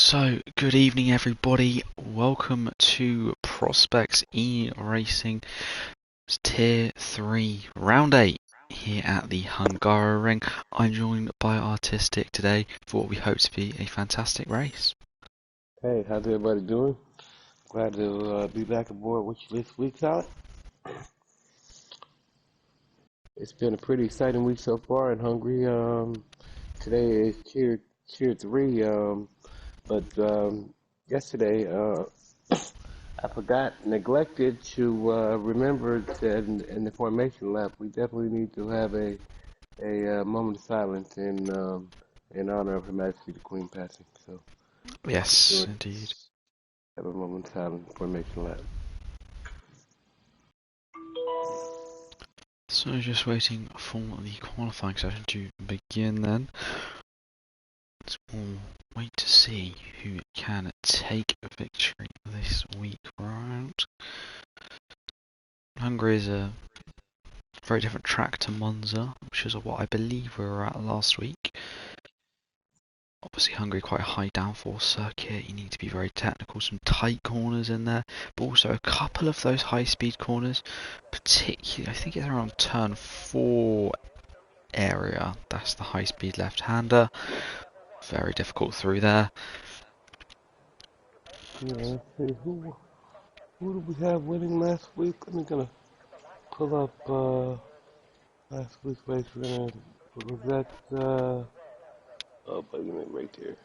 So, good evening, everybody. Welcome to Prospects eRacing Tier 3 Round 8 here at the Hungary Ring. I'm joined by Artistic today for what we hope to be a fantastic race. Hey, how's everybody doing? Glad to be back aboard with you this week, Alex. It's been a pretty exciting week so far in Hungary. Today is tier three, but yesterday I neglected to remember that in the formation lap we definitely need to have a moment of silence in honor of Her Majesty the Queen passing. So let's do Yes, it. indeed. Have a moment of silence formation lap. So, just waiting for the qualifying session to begin then. We'll wait to see who can take a victory this week round. Hungary is a very different track to Monza, which is what I believe we were at last week. Obviously Hungary quite a high downforce circuit, you need to be very technical, some tight corners in there, but also a couple of those high speed corners, particularly I think it's around turn 4 area, that's the high speed left hander, very difficult through there. Yeah, let's see who did we have winning last week? I'm gonna pull up last week's race. Was that oh wait a minute right there.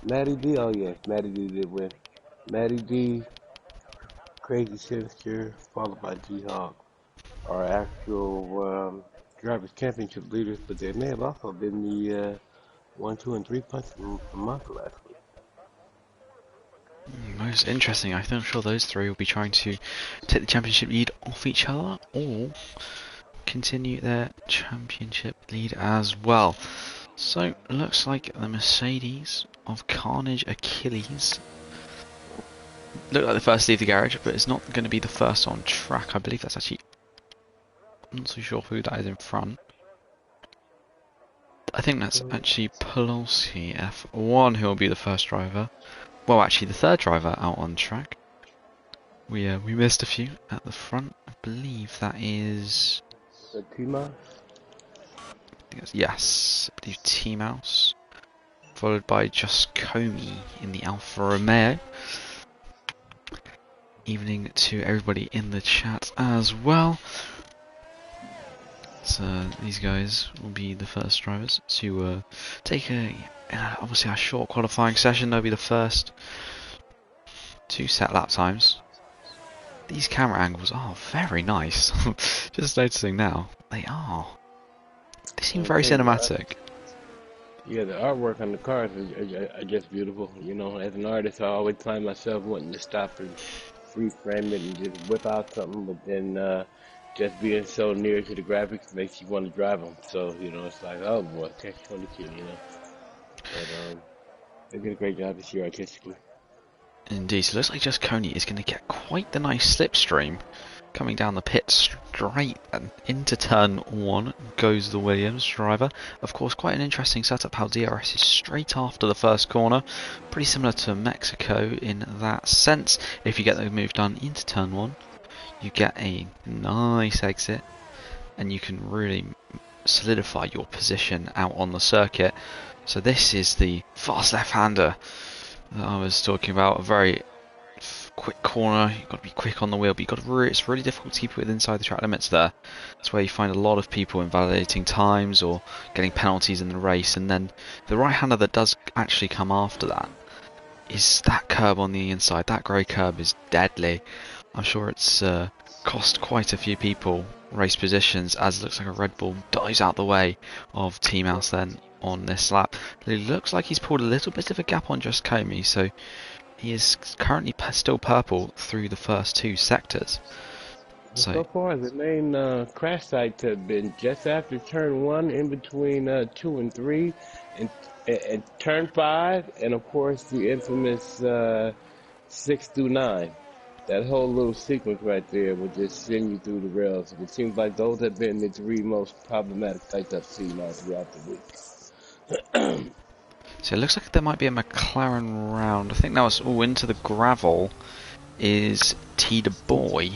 Matty D. Oh yes, Matty D did win. Matty D, Crazy Sinister, followed by G Hog, are actual drivers championship leaders, but they may have also been the 1, 2, and 3 punch a month last week. Most interesting, I'm sure those three will be trying to take the championship lead off each other, or continue their championship lead as well. So, looks like the Mercedes of Carnage Achilles look like the first to leave the garage, but it's not going to be the first on track. I believe that's actually, I'm not so sure who that is in front. I think that's actually Polski F1 who will be the first driver. Well, actually the third driver out on track. We missed a few at the front. I believe that is... Tima? Yes, I believe T-Mouse. Followed by Just Comey in the Alfa Romeo. Evening to everybody in the chat as well. So these guys will be the first drivers to take obviously a short qualifying session. They'll be the first to set lap times. These camera angles are very nice. Just noticing now, they are. They seem very cinematic. Yeah, the artwork on the cars are just beautiful. You know, as an artist, I always find myself wanting to stop and freeze frame it and just whip out something, but then just being so near to the graphics makes you want to drive them. So, you know, it's like, oh boy, catch 22, you know. But they did a great job this year artistically. Indeed, so it looks like Just Coney is going to get quite the nice slipstream. Coming down the pit straight and into turn 1 goes the Williams driver. Of course, quite an interesting setup how DRS is straight after the first corner. Pretty similar to Mexico in that sense. If you get the move done into turn 1, you get a nice exit and you can really solidify your position out on the circuit. So this is the fast left-hander that I was talking about, a very quick corner. You've got to be quick on the wheel, but it's really difficult to keep it inside the track limits there. That's where you find a lot of people invalidating times or getting penalties in the race. And then the right-hander that does actually come after that is that curb on the inside. That grey curb is deadly. I'm sure it's cost quite a few people race positions, as it looks like a Red Bull dives out the way of T-Mouse then on this lap. It looks like he's pulled a little bit of a gap on Just Comey, so he is currently still purple through the first 2 sectors. So far, the main crash sites have been just after turn 1, in between 2 and 3, and turn 5, and of course the infamous 6 through 9. That whole little sequence right there will just send you through the rails. It seems like those have been the 3 most problematic sites I've seen all throughout the week. So it looks like there might be a McLaren round. I think that was all into the gravel. Is T the boy?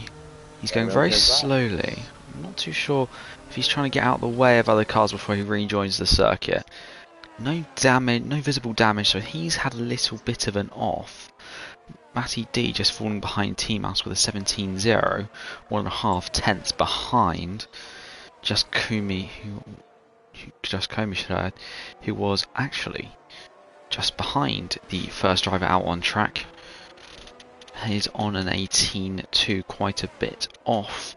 He's going very slowly. I'm not too sure if he's trying to get out of the way of other cars before he rejoins the circuit. No damage, no visible damage, so he's had a little bit of an off. Matty D just falling behind T Mouse with a 17-0, 1.5 tenths behind. Just Kumi, who was actually just behind the first driver out on track. He's on an 18.2, quite a bit off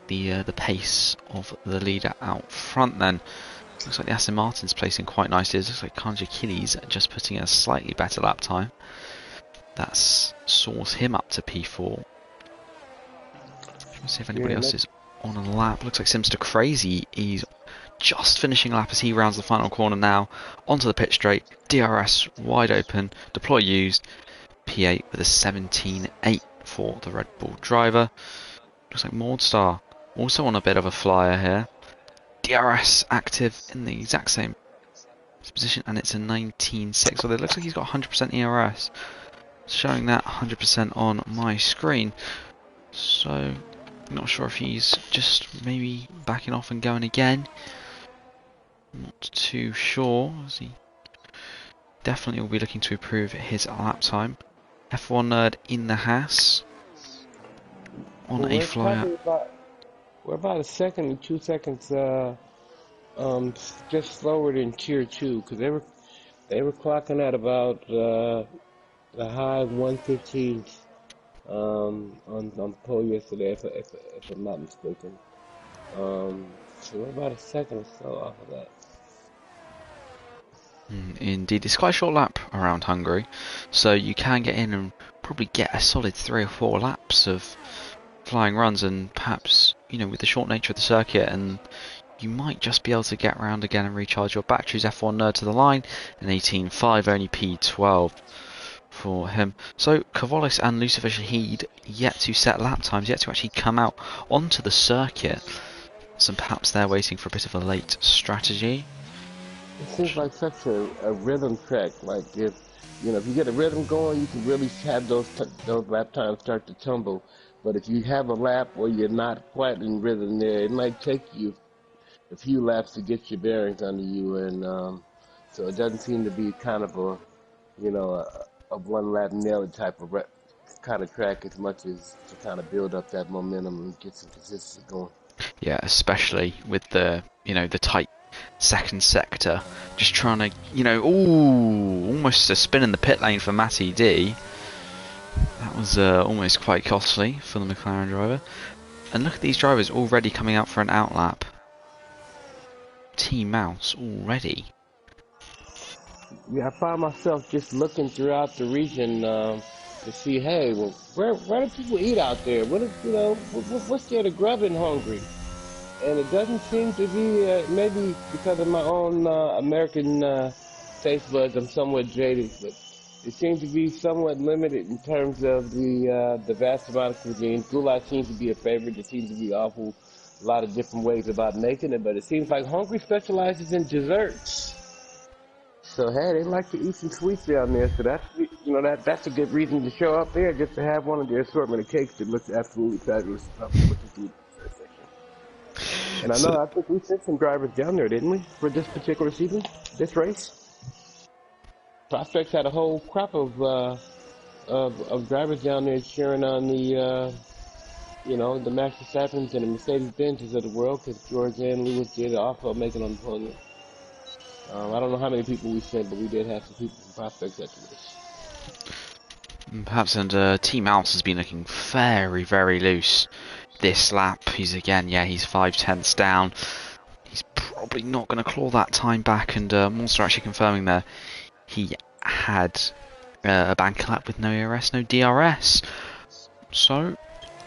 the pace of the leader out front. Then looks like the Aston Martin's placing quite nicely. It looks like Kanji Achilles just putting a slightly better lap time. That soars him up to P4. Let's see if anybody else is on a lap. Looks like Simster Crazy. He's just finishing a lap as he rounds the final corner now. Onto the pit straight. DRS wide open. Deploy used. P8 with a 17.8 for the Red Bull driver. Looks like Mordstar also on a bit of a flyer here. DRS active in the exact same position, and it's a 19.6. So it looks like he's got 100% ERS. Showing that 100% on my screen. So I'm not sure if he's just maybe backing off and going again. Not too sure, as he definitely will be looking to improve his lap time. F1 Nerd in the Haas on a flyer. We're about a second and 2 seconds just slower than Tier 2, because they were clocking at about the high 115s on the pole yesterday, if I'm not mistaken. So we're about a second or so off of that. Indeed, it's quite a short lap around Hungary, so you can get in and probably get a solid 3 or 4 laps of flying runs, and perhaps, you know, with the short nature of the circuit, and you might just be able to get around again and recharge your batteries. F1 Nerd to the line, an 18.5, only P12 for him. So Kavolis and Lucifer Shahid yet to set lap times, yet to actually come out onto the circuit. So perhaps they're waiting for a bit of a late strategy. It seems like such a rhythm track. Like if you get a rhythm going, you can really have those lap times start to tumble. But if you have a lap where you're not quite in rhythm there, it might take you a few laps to get your bearings under you, and so it doesn't seem to be kind of a one lap nail it type of kind of track, as much as to kind of build up that momentum and get some consistency going. Yeah, especially with the the tight second sector, just trying to almost a spin in the pit lane for Matty D. That was almost quite costly for the McLaren driver. And look at these drivers already coming out for an outlap. T Mouse already. Yeah, I find myself just looking throughout the region to see, hey, well, where do people eat out there? What's there to grub in Hungary? And it doesn't seem to be, maybe because of my own American taste buds, I'm somewhat jaded, but it seems to be somewhat limited in terms of the vast amount of cuisine. Goulash seems to be a favorite. There seems to be a lot of different ways about making it, but it seems like Hungary specializes in desserts. So hey, they like to eat some sweets down there. So that's a good reason to show up there, just to have one of their assortment of cakes that looks absolutely fabulous. And I think we sent some drivers down there, didn't we, for this particular season, this race? Prospects had a whole crop of drivers down there cheering on the Max Verstappens and the Mercedes Benzes of the world, because George and Lewis did also make it on the podium. I don't know how many people we sent, but we did have some people from Prospects at the race. Perhaps, and T Mouse has been looking very, very loose this lap. He's 5/10ths down. He's probably not going to claw that time back, and Monster actually confirming there he had a bank lap with no ERS, no DRS. So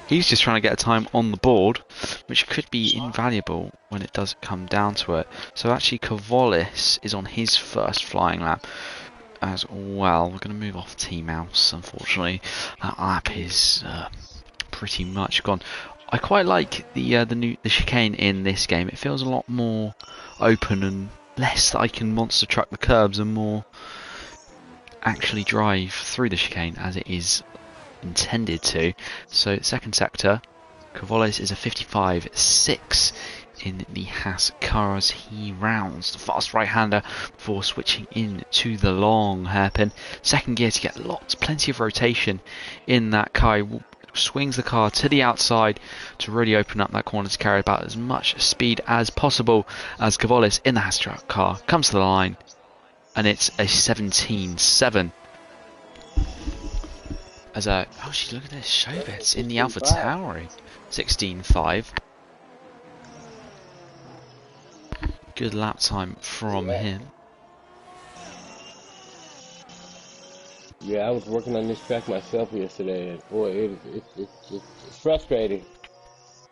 he's just trying to get a time on the board, which could be invaluable when it does come down to it. So actually Kavolis is on his first flying lap as well. We're going to move off T-Mouse, unfortunately. That lap is pretty much gone. I quite like the chicane in this game. It feels a lot more open, and less that I can monster truck the curbs and more actually drive through the chicane as it is intended to. So second sector, Cavales is a 55.6 in the Haas cars. He rounds the fast right-hander before switching in to the long hairpin. Second gear to get plenty of rotation in that car. He swings the car to the outside to really open up that corner to carry about as much speed as possible as Cavales in the Haas car comes to the line, and it's a 17.7. As a oh, she's look at this Showbits in the Alpha 16.5. Tauri, 16.5. Good lap time from him. Yeah, I was working on this track myself yesterday, and boy, it's frustrating.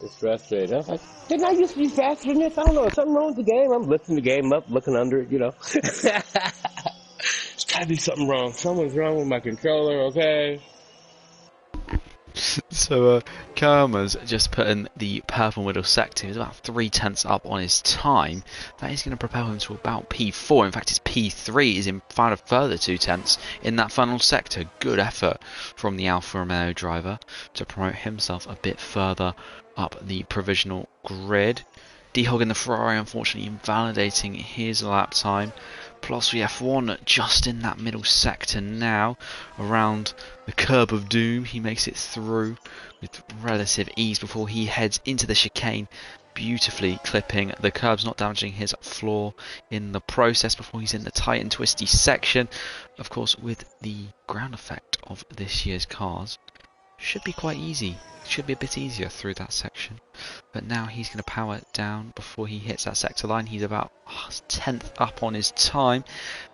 It's frustrating. I was like, didn't I used to be faster than this? I don't know. Something wrong with the game. I'm lifting the game up, looking under it, you know. There's gotta be something wrong. Someone's wrong with my controller, okay? So Karma's just put in the purple middle sector. He's about 3/10 up on his time. That is going to propel him to about P4. In fact, his P3 is in found a further 2/10 in that final sector. Good effort from the Alfa Romeo driver to promote himself a bit further up the provisional grid. D-Hog in the Ferrari, unfortunately invalidating his lap time. Plus we have F1 just in that middle sector now, around the curb of doom. He makes it through with relative ease before he heads into the chicane, beautifully clipping the curbs, not damaging his floor in the process before he's in the tight and twisty section. Of course, with the ground effect of this year's cars, should be quite easy. Should be a bit easier through that section. But now he's going to power it down before he hits that sector line. He's about 10th up on his time.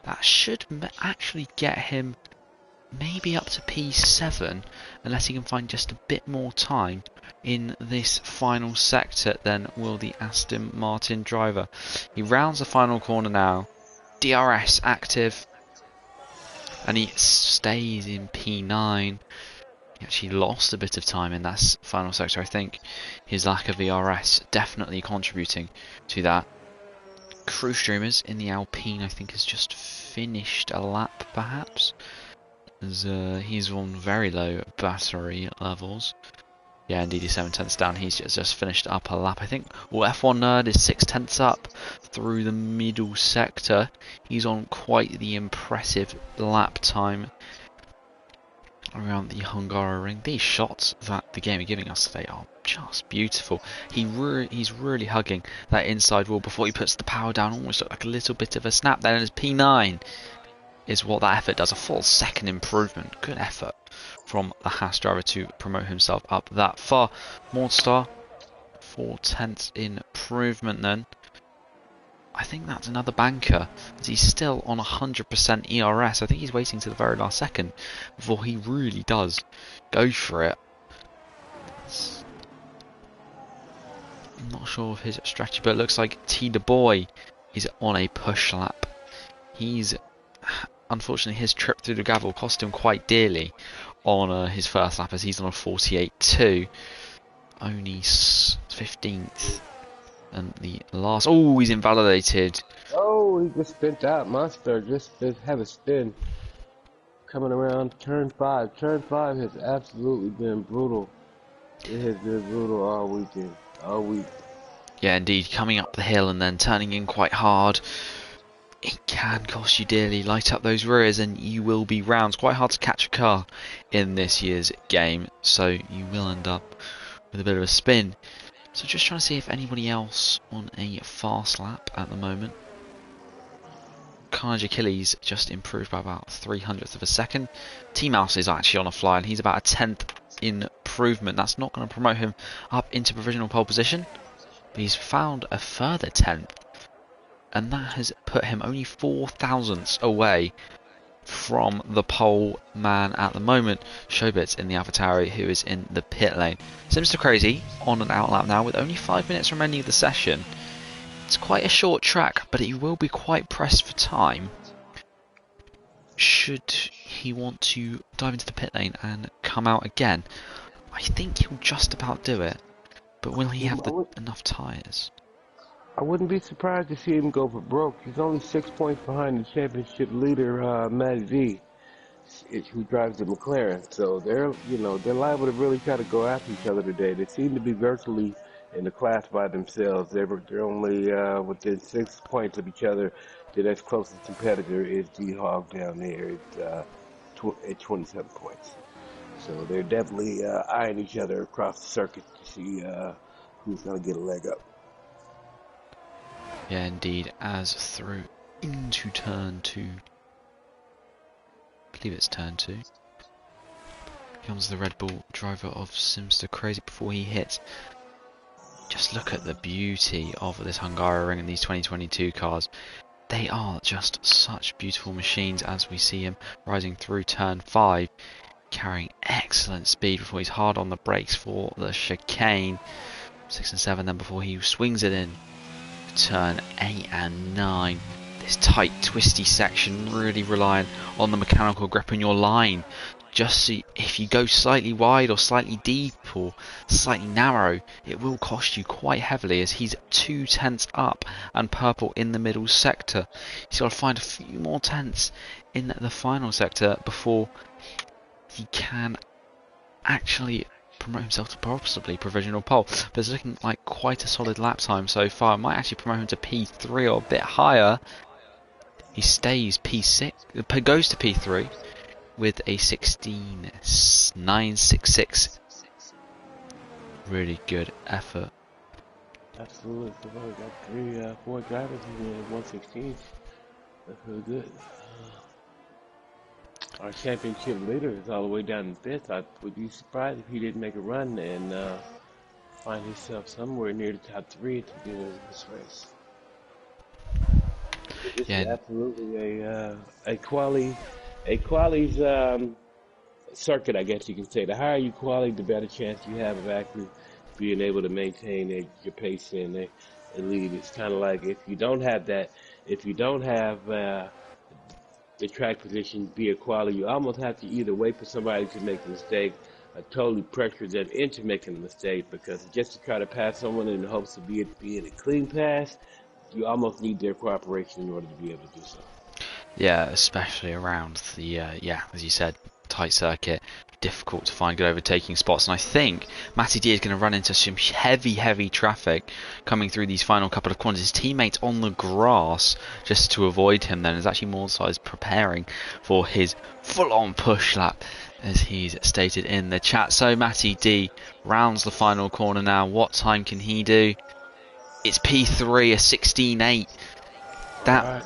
That should actually get him maybe up to P7, unless he can find just a bit more time in this final sector than will the Aston Martin driver. He rounds the final corner now. DRS active, and he stays in P9. He actually lost a bit of time in that final sector. I think his lack of ERS definitely contributing to that. Crew Streamers in the Alpine, I think, has just finished a lap, perhaps, as he's on very low battery levels. Yeah, indeed, he's 7/10 down. He's just finished up a lap, I think. Well, F1 Nerd is 6/10 up through the middle sector. He's on quite the impressive lap time around the Hungary ring. These shots that the game are giving us today are just beautiful. He's really hugging that inside wall before he puts the power down. Almost looked like a little bit of a snap there, and his P9 is what that effort does. A full second improvement. Good effort from the Haas driver to promote himself up that far. Mordstar, 4/10 improvement then. I think that's another banker, as he's still on 100% ERS. I think he's waiting to the very last second before he really does go for it. I'm not sure of his strategy, but it looks like T the Boy is on a push lap. Unfortunately, his trip through the gravel cost him quite dearly on his first lap, as he's on a 48.2, only 15th. And the last... Oh, he's invalidated. Oh, he just spent out. Monster just have a spin. Coming around turn 5. Turn 5 has absolutely been brutal. It has been brutal all weekend. All week. Yeah, indeed. Coming up the hill and then turning in quite hard. It can cost you dearly. Light up those rears and you will be rounds. Quite hard to catch a car in this year's game, so you will end up with a bit of a spin. So just trying to see if anybody else on a fast lap at the moment. Carnage Achilles just improved by about 300th of a second. T-Mouse is actually on a fly, and he's about a 10th improvement. That's not going to promote him up into provisional pole position, but he's found a further 10th, and that has put him only 4 thousandths away from the pole man at the moment. Showbits in the AlphaTauri, who is in the pit lane. So Mr. Crazy on an outlap now with only 5 minutes remaining of the session. It's quite a short track, but he will be quite pressed for time should he want to dive into the pit lane and come out again. I think he'll just about do it, but will he have enough tyres? I wouldn't be surprised to see him go for broke. He's only 6 points behind the championship leader, Matty D, who drives the McLaren. So they're liable to really try to go after each other today. They seem to be virtually in the class by themselves. They're only within 6 points of each other. The next closest competitor is D Hog down there at 27 points. So they're definitely eyeing each other across the circuit to see who's going to get a leg up. Yeah, indeed, as through into turn 2. I believe it's turn 2. Comes the Red Bull driver of Simster Crazy before he hits. Just look at the beauty of this Hungary and these 2022 cars. They are just such beautiful machines as we see him rising through turn 5, carrying excellent speed before he's hard on the brakes for the chicane. 6 and 7 then before he swings it in. Turn 8 and 9. This tight, twisty section, really relying on the mechanical grip in your line. Just see if you go slightly wide or slightly deep or slightly narrow, it will cost you quite heavily as he's 2 tenths up and purple in the middle sector. He's got to find a few more tenths in the final sector before he can actually promote himself to possibly provisional pole, but it's looking like quite a solid lap time so far. It might actually promote him to P3 or a bit higher. He stays P6, goes to P3 with a 16.966. Really good effort. Absolutely. So far we got 4 drivers in the 116. That's really good. Our championship leader is all the way down in 5th. I would be surprised if he didn't make a run and find himself somewhere near the top 3 at the beginning of this race. This is absolutely a quali's circuit, I guess you can say. The higher you quality, the better chance you have of actually being able to maintain your pace in the lead. It's kind of like if you don't have the track position be a quality, you almost have to either wait for somebody to make a mistake or totally pressure them into making a mistake, because just to try to pass someone in the hopes of be in a clean pass, you almost need their cooperation in order to be able to do so. Yeah, especially around the, as you said, tight circuit, difficult to find good overtaking spots. And I think Matty D is going to run into some heavy traffic coming through these final couple of corners. His teammates on the grass, just to avoid him then, is actually Mordside preparing for his full-on push lap, as he's stated in the chat. So Matty D rounds the final corner now. What time can he do? It's P3, a 16.8.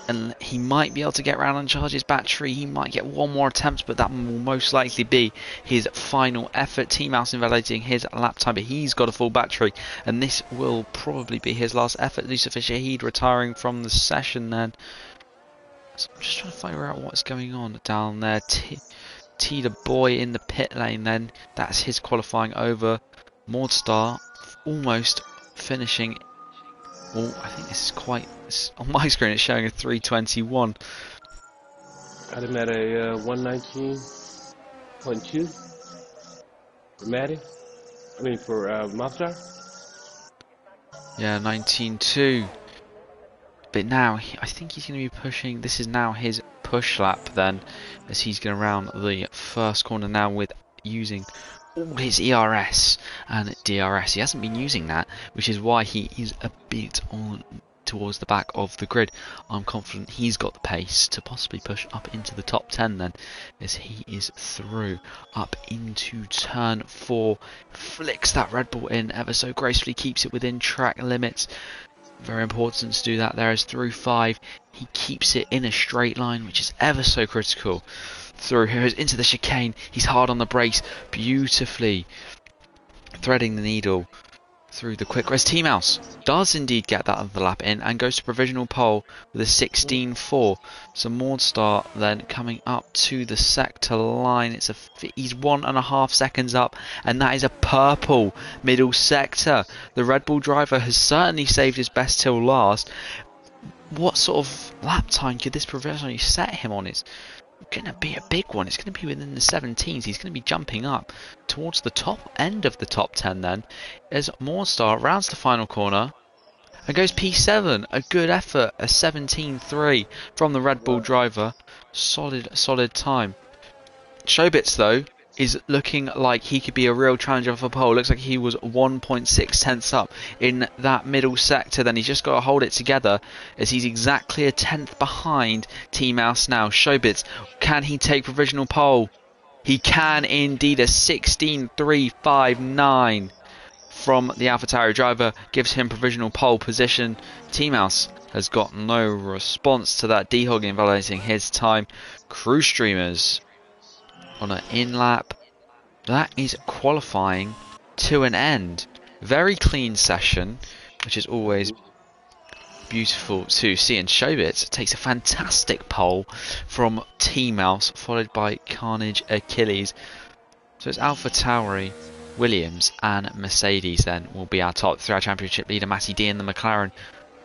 And he might be able to get around and charge his battery. He might get one more attempt, but that will most likely be his final effort. Team Mouse invalidating his lap time, but he's got a full battery, and this will probably be his last effort. Lucifer Shahid retiring from the session then. So I'm just trying to figure out what's going on down there. Tita Boy in the pit lane then. That's his qualifying over. Mordstar almost finishing. Oh, I think this is quite... On my screen it's showing a 3:21. Got him at a 119.2 for Matty. I mean for Mostar. Yeah, 19.2. But now, I think he's going to be pushing... This is now his push lap then, as he's going to round the first corner now with using all his ERS and DRS. He hasn't been using that, which is why he is a bit on towards the back of the grid. I'm confident he's got the pace to possibly push up into the top 10 then, as he is through up into turn 4, flicks that Red Bull in ever so gracefully, keeps it within track limits. Very important to do that there, as through 5 he keeps it in a straight line, which is ever so critical. Through here into the chicane, he's hard on the brakes, beautifully threading the needle through the quick res. T-Mouse does indeed get that other lap in and goes to provisional pole with a 16.4. So Mordstar then coming up to the sector line. He's 1.5 seconds up, and that is a purple middle sector. The Red Bull driver has certainly saved his best till last. What sort of lap time could this provisionally set him on? It's going to be a big one. It's going to be within the 17s. He's going to be jumping up towards the top end of the top 10 then, as Mordstar rounds the final corner And goes P7. A good effort. A 17.3 from the Red Bull driver. Solid time. Shobits, though, is looking like he could be a real challenger for pole. Looks like he was 1.6 tenths up in that middle sector. Then he's just got to hold it together as he's exactly a tenth behind T-Mouse now. Shobits, can he take provisional pole? He can indeed. A 16.359 from the AlphaTauri driver gives him provisional pole position. T-Mouse has got no response to that. D-Hog invalidating his time. Crew streamers on an in-lap. That is qualifying to an end. Very clean session, which is always beautiful to see. And Shobits takes a fantastic pole from T-Mouse, followed by Carnage Achilles. So it's AlphaTauri, Williams and Mercedes then will be our top 3. Our championship leader Matty D in the McLaren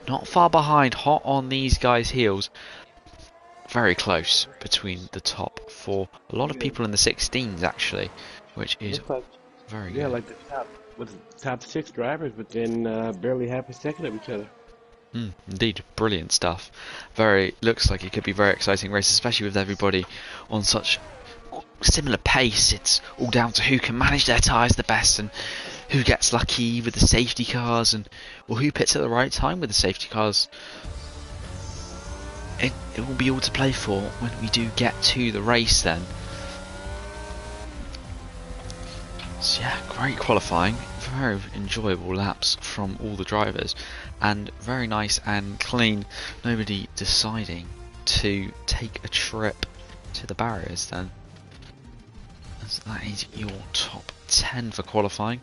not far behind, hot on these guys' heels. Very close between the top 4. A lot of people in the 16s actually, which is Looks like, very yeah, good. like the top 6 drivers, but then barely half a second of each other. Indeed, brilliant stuff. Looks like it could be a very exciting race, especially with everybody on such similar pace. It's all down to who can manage their tyres the best and who gets lucky with the safety cars and who pits at the right time with the safety cars. It will be all to play for when we do get to the race then. So yeah, great qualifying, very enjoyable laps from all the drivers and very nice and clean. Nobody deciding to take a trip to the barriers then. As that is your top 10 for qualifying.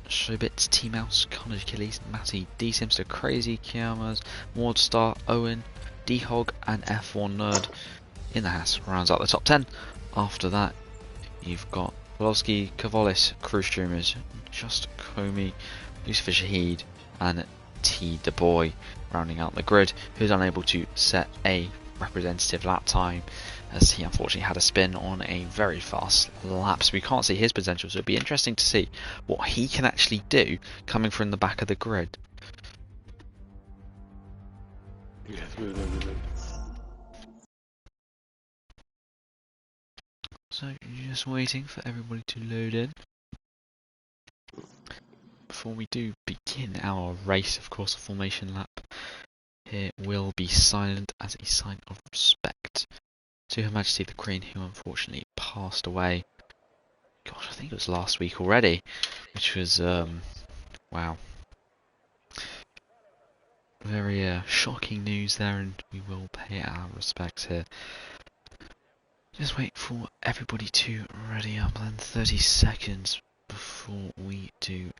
Shobits, T-Mouse, Carnage Achilles, Matty, D-Simster, Crazy, Kiamas, Mordstar, Owen, D-Hog and F1 Nerd in the house rounds out the top 10. After that you've got Volosky, Kavolis, Crew Streamers, Just Comey, Lucifer Shahid and T the Boy rounding out the grid, who's unable to set a representative lap time as he unfortunately had a spin on a very fast lap, so we can't see his potential. So it'll be interesting to see what he can actually do coming from the back of the grid. Yes, So just waiting for everybody to load in before we do begin our race. Of course, the formation lap here will be silent as a sign of respect to Her Majesty the Queen, who unfortunately passed away. Gosh, I think it was last week already, which was wow, very shocking news there, and we will pay our respects here. Just wait for everybody to ready up, then 30 seconds before we do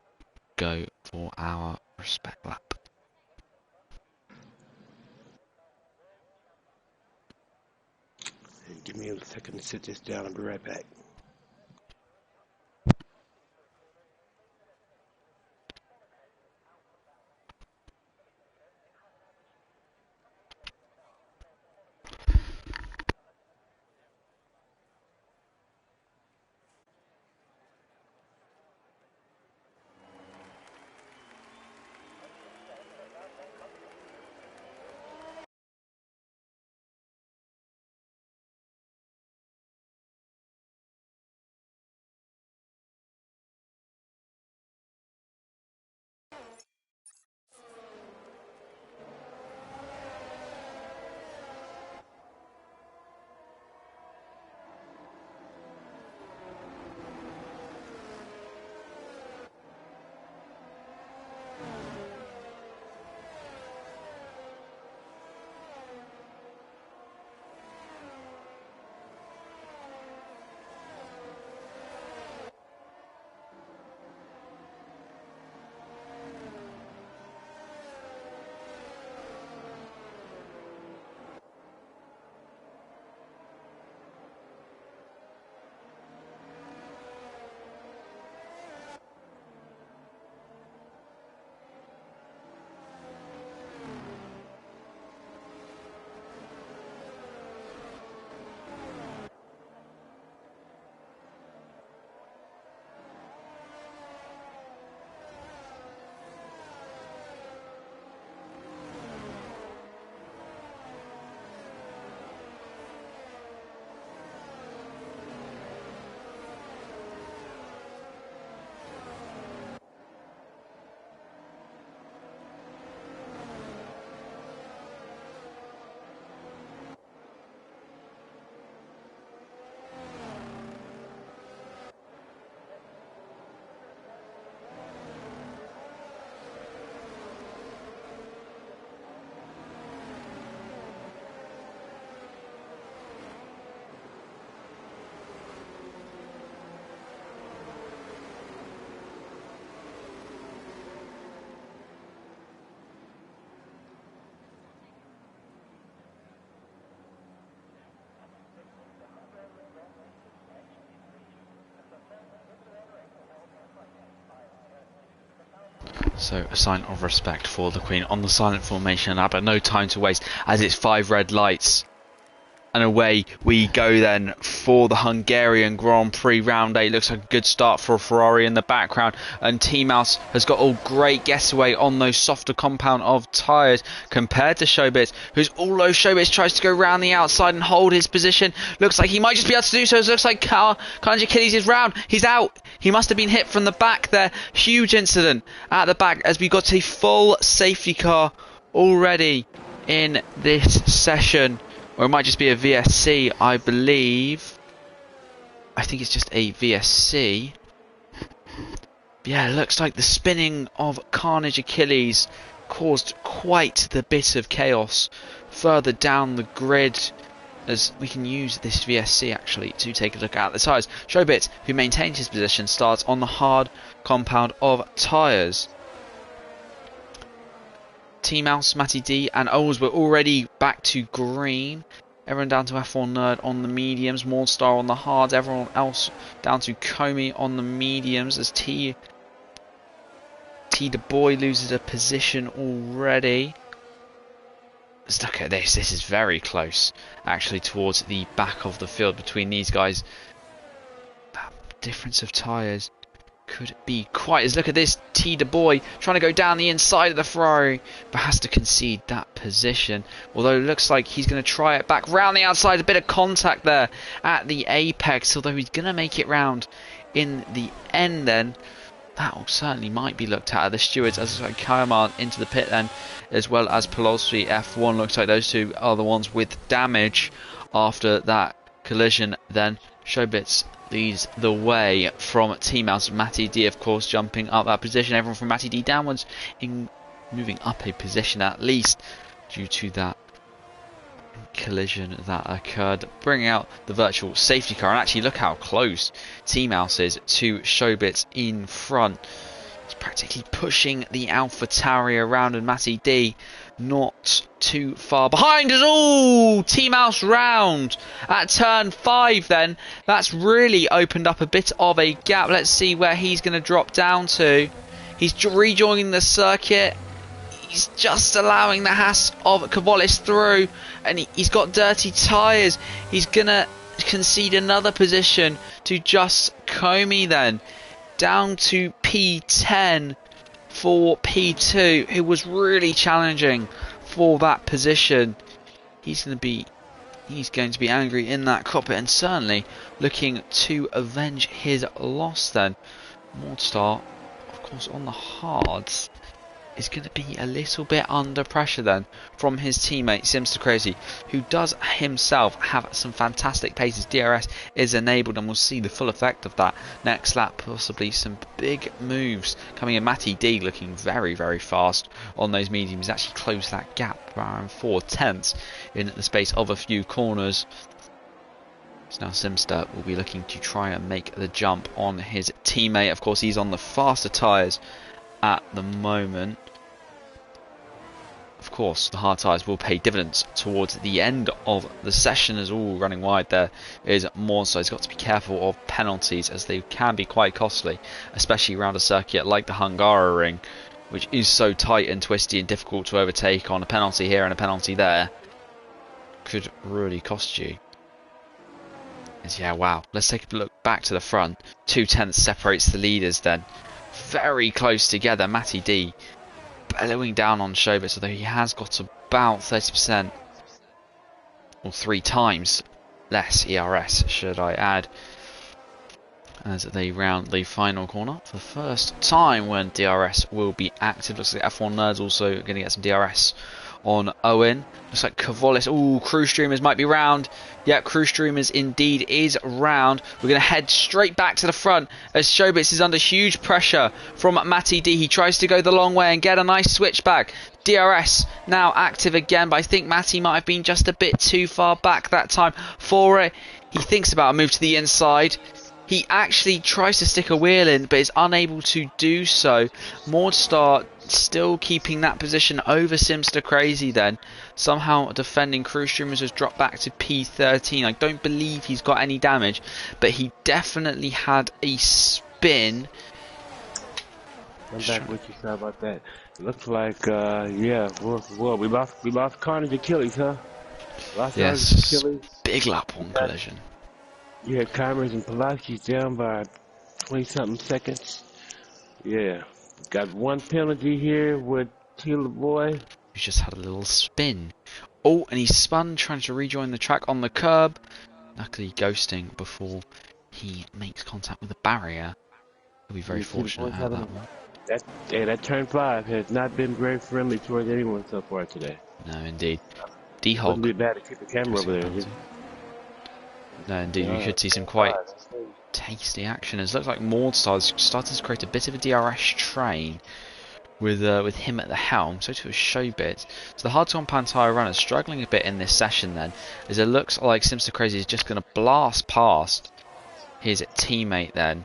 go for our respect lap. give me a second to sit this down. I'll be right back. So a sign of respect for the Queen on the silent formation lap, but no time to waste as it's 5 red lights. And away we go then for the Hungarian Grand Prix round 8. Looks like a good start for a Ferrari in the background. And T-Mouse has got a great getaway on those softer compound of tyres compared to Showbits, although Showbits tries to go round the outside and hold his position. Looks like he might just be able to do so. It looks like Kanji Achilles is round. He's out. He must have been hit from the back there. Huge incident at the back as we got a full safety car already in this session. Or it might just be a VSC, I believe. I think it's just a VSC. Yeah, it looks like the spinning of Carnage Achilles caused quite the bit of chaos further down the grid, as we can use this VSC actually to take a look at the tyres. Showbit, who maintains his position, starts on the hard compound of tyres. T-Mouse, Matty D and Oles were already back to green. Everyone down to F1 Nerd on the mediums. Mordstar on the hards. Everyone else down to Comey on the mediums. As T the boy loses a position already. Let's look at this. This is very close, actually, towards the back of the field between these guys. That difference of tyres could be quite as. Look at this, T the boy trying to go down the inside of the Ferrari, but has to concede that position. Although it looks like he's going to try it back round the outside. A bit of contact there at the apex, although he's going to make it round in the end. Then that certainly might be looked at the stewards, as like Kayama into the pit then, as well as Pelossi F1. Looks like those two are the ones with damage after that collision. Then Showbits leads the way from T-Mouse. Matty D, of course, jumping up that position. Everyone from Matty D downwards, in moving up a position at least, due to that collision that occurred, bringing out the virtual safety car. And actually, look how close T-Mouse is to Showbits in front. He's practically pushing the AlphaTauri around, and Matty D not too far behind us. Oh, T-Mouse round at turn 5 then. That's really opened up a bit of a gap. Let's see where he's going to drop down to. He's rejoining the circuit. He's just allowing the Haas of Kavolis through, and he's got dirty tyres. He's going to concede another position to just Comey then. Down to P10 for P2, who was really challenging for that position. He's going to be angry in that cockpit, and certainly looking to avenge his loss then. Mordstar, of course, on the hards, is going to be a little bit under pressure then from his teammate Simster Crazy, who does himself have some fantastic paces. DRS is enabled, and we'll see the full effect of that next lap. Possibly some big moves coming in. Matty D looking very, very fast on those mediums. Actually closed that gap around 4/10 in the space of a few corners. So now Simster will be looking to try and make the jump on his teammate. Of course, he's on the faster tyres at the moment. Of course, the hard tyres will pay dividends towards the end of the session, as all running wide there is more. So he's got to be careful of penalties, as they can be quite costly, especially around a circuit like the Hungary, which is so tight and twisty and difficult to overtake. On a penalty here and a penalty there could really cost you. Yeah, wow. Let's take a look back to the front. 2/10 separates the leaders then. Very close together. Matty D bellowing down on Showbits, although he has got about 30%, or 3 times less ERS, should I add, as they round the final corner for the first time when DRS will be active. Looks like F1 Nerds also going to get some DRS on Owen. Looks like Kavolis. Ooh, Crew Streamers might be round. Yeah, Crew Streamers indeed is round. We're going to head straight back to the front as Showbits is under huge pressure from Matty D. He tries to go the long way and get a nice switchback. DRS now active again, but I think Matty might have been just a bit too far back that time for it. He thinks about a move to the inside. He actually tries to stick a wheel in, but is unable to do so. Mordstar still keeping that position over Simster Crazy then. Somehow defending. Crew Streamers has dropped back to P13. I don't believe he's got any damage, but he definitely had a spin. I'm Just back trying to, with you. Sorry about that. It looks like, yeah, well, we lost Carnage Achilles, huh? Lost Carnage yes, Achilles. big lap You one got, collision. you had Kymers and Pulaski's down by 20 something seconds. Yeah. Got one penalty here with Tila Boy. Who's just had a little spin. Oh, and he spun trying to rejoin the track on the curb. Luckily ghosting before he makes contact with the barrier. He'll be very You Tila fortunate Boy's at having that one. that turn 5 has not been very friendly towards anyone so far today. No, indeed. Wouldn't D-Hog be bad to keep the camera over ghosting a there. penalty. No, indeed, we could see some Turn quite 5. That's crazy. tasty action. It looks like Maudstars started to create a bit of a DRS train with him at the helm, so to a Showbit. So the hard to compound tyre runners struggling a bit in this session then, as it looks like Simster Crazy is just going to blast past his teammate then.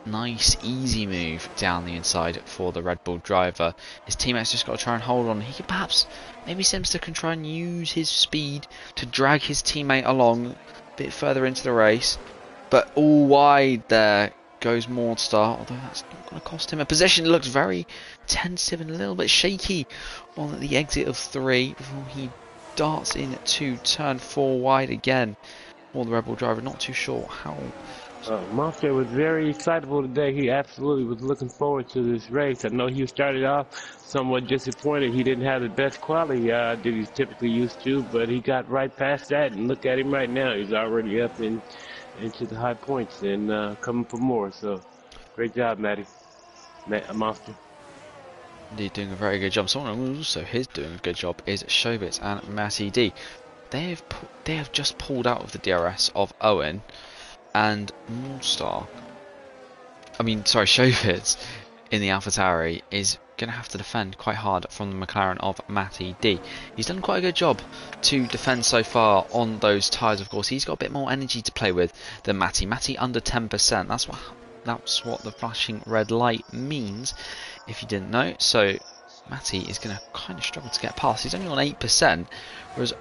Nice easy move down the inside for the Red Bull driver. His teammate's just got to try and hold on. He could perhaps, maybe Simster can try and use his speed to drag his teammate along a bit further into the race. But all wide there goes Mordstar, although that's not going to cost him a position. It looks very tentative and a little bit shaky on the exit of 3 before he darts in to turn 4 wide again. Or the Red Bull driver, not too sure how. Monster was very excitable today. He absolutely was looking forward to this race. I know he started off somewhat disappointed. He didn't have the best quality that he's typically used to, but he got right past that. And look at him right now. He's already up into the high points and coming for more. So, great job, Monster. Indeed, doing a very good job. Someone who also is doing a good job is Showbits and Matty D. They have just pulled out of the DRS of Owen and Mordstar. Showbits in the AlphaTauri is going to have to defend quite hard from the McLaren of Matty D. He's done quite a good job to defend so far on those tyres. Of course, he's got a bit more energy to play with than Matty. Matty under 10%. That's what the flashing red light means, if you didn't know. So Matty is going to kind of struggle to get past. He's only on 8%, whereas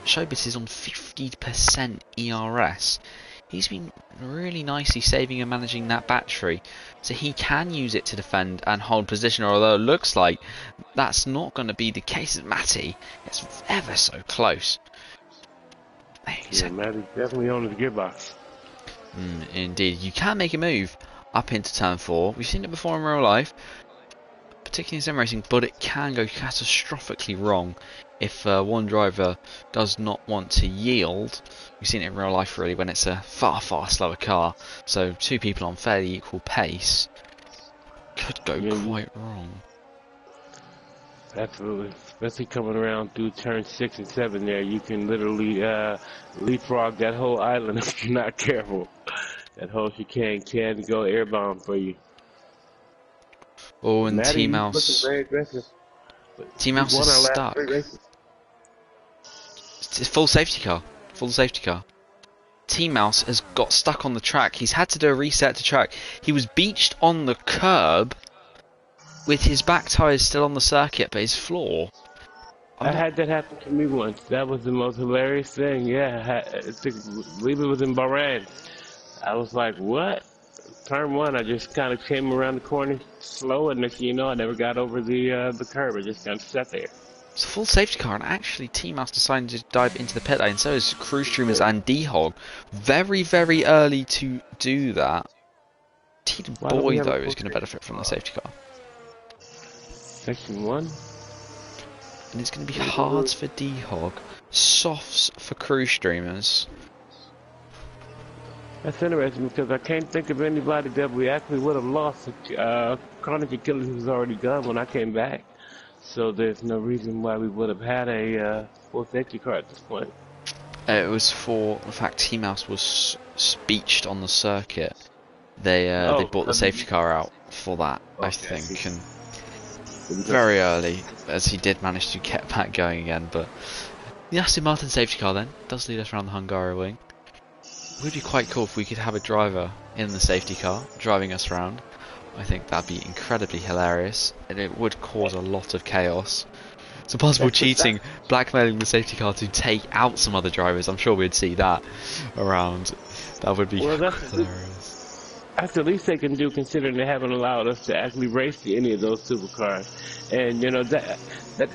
Showbit is on 50% ERS. He's been really nicely saving and managing that battery, so he can use it to defend and hold position, although it looks like that's not going to be the case with Matty. It's ever so close. Yeah, Matty's definitely on his gearbox. Indeed, you can make a move up into turn 4. We've seen it before in real life, particularly in sim racing, but it can go catastrophically wrong if one driver does not want to yield. We've seen it in real life really when it's a far slower car, so 2 people on fairly equal pace could go quite wrong. Absolutely, especially coming around through turn 6 and 7 there, you can literally leapfrog that whole island if you're not careful. That whole chicane can go airbound for you. Oh, and Matty, he's looking T-Mouse. very aggressive. T-Mouse He's is won our last 3 stuck. races. It's full safety car. Full safety car. T-Mouse has got stuck on the track. He's had to do a reset to track. He was beached on the curb with his back tyres still on the circuit, but his floor. I had that happen to me once. That was the most hilarious thing. Yeah, I believe it was in Bahrain. I was like, what? Turn 1, I just kind of came around the corner slow, and next thing you know, I never got over the curb. I just kind of sat there. It's a full safety car, and actually T-Mouse decided to dive into the pit lane, so is Cruise Streamers and D-Hog. Very, very early to do that. T-Boy, though, is going to benefit from the safety car. Section 1? And it's going to be hards for D-Hog, softs for Cruise Streamers. That's interesting because I can't think of anybody that we actually would have lost. Carnage Achilles was already gone when I came back. So there's no reason why we would have had a full safety car at this point. It was for the fact T-Mouse was beached on the circuit. They brought the safety car out for that, I think, and very early, as he did manage to get back going again. But the Aston Martin safety car then does lead us around the Hungary wing. It would be quite cool if we could have a driver in the safety car driving us around. I think that'd be incredibly hilarious, and it would cause a lot of chaos. Some possible cheating, blackmailing the safety car to take out some other drivers. I'm sure we'd see that around. That would be hilarious. That's the least they can do, considering they haven't allowed us to actually race any of those supercars. And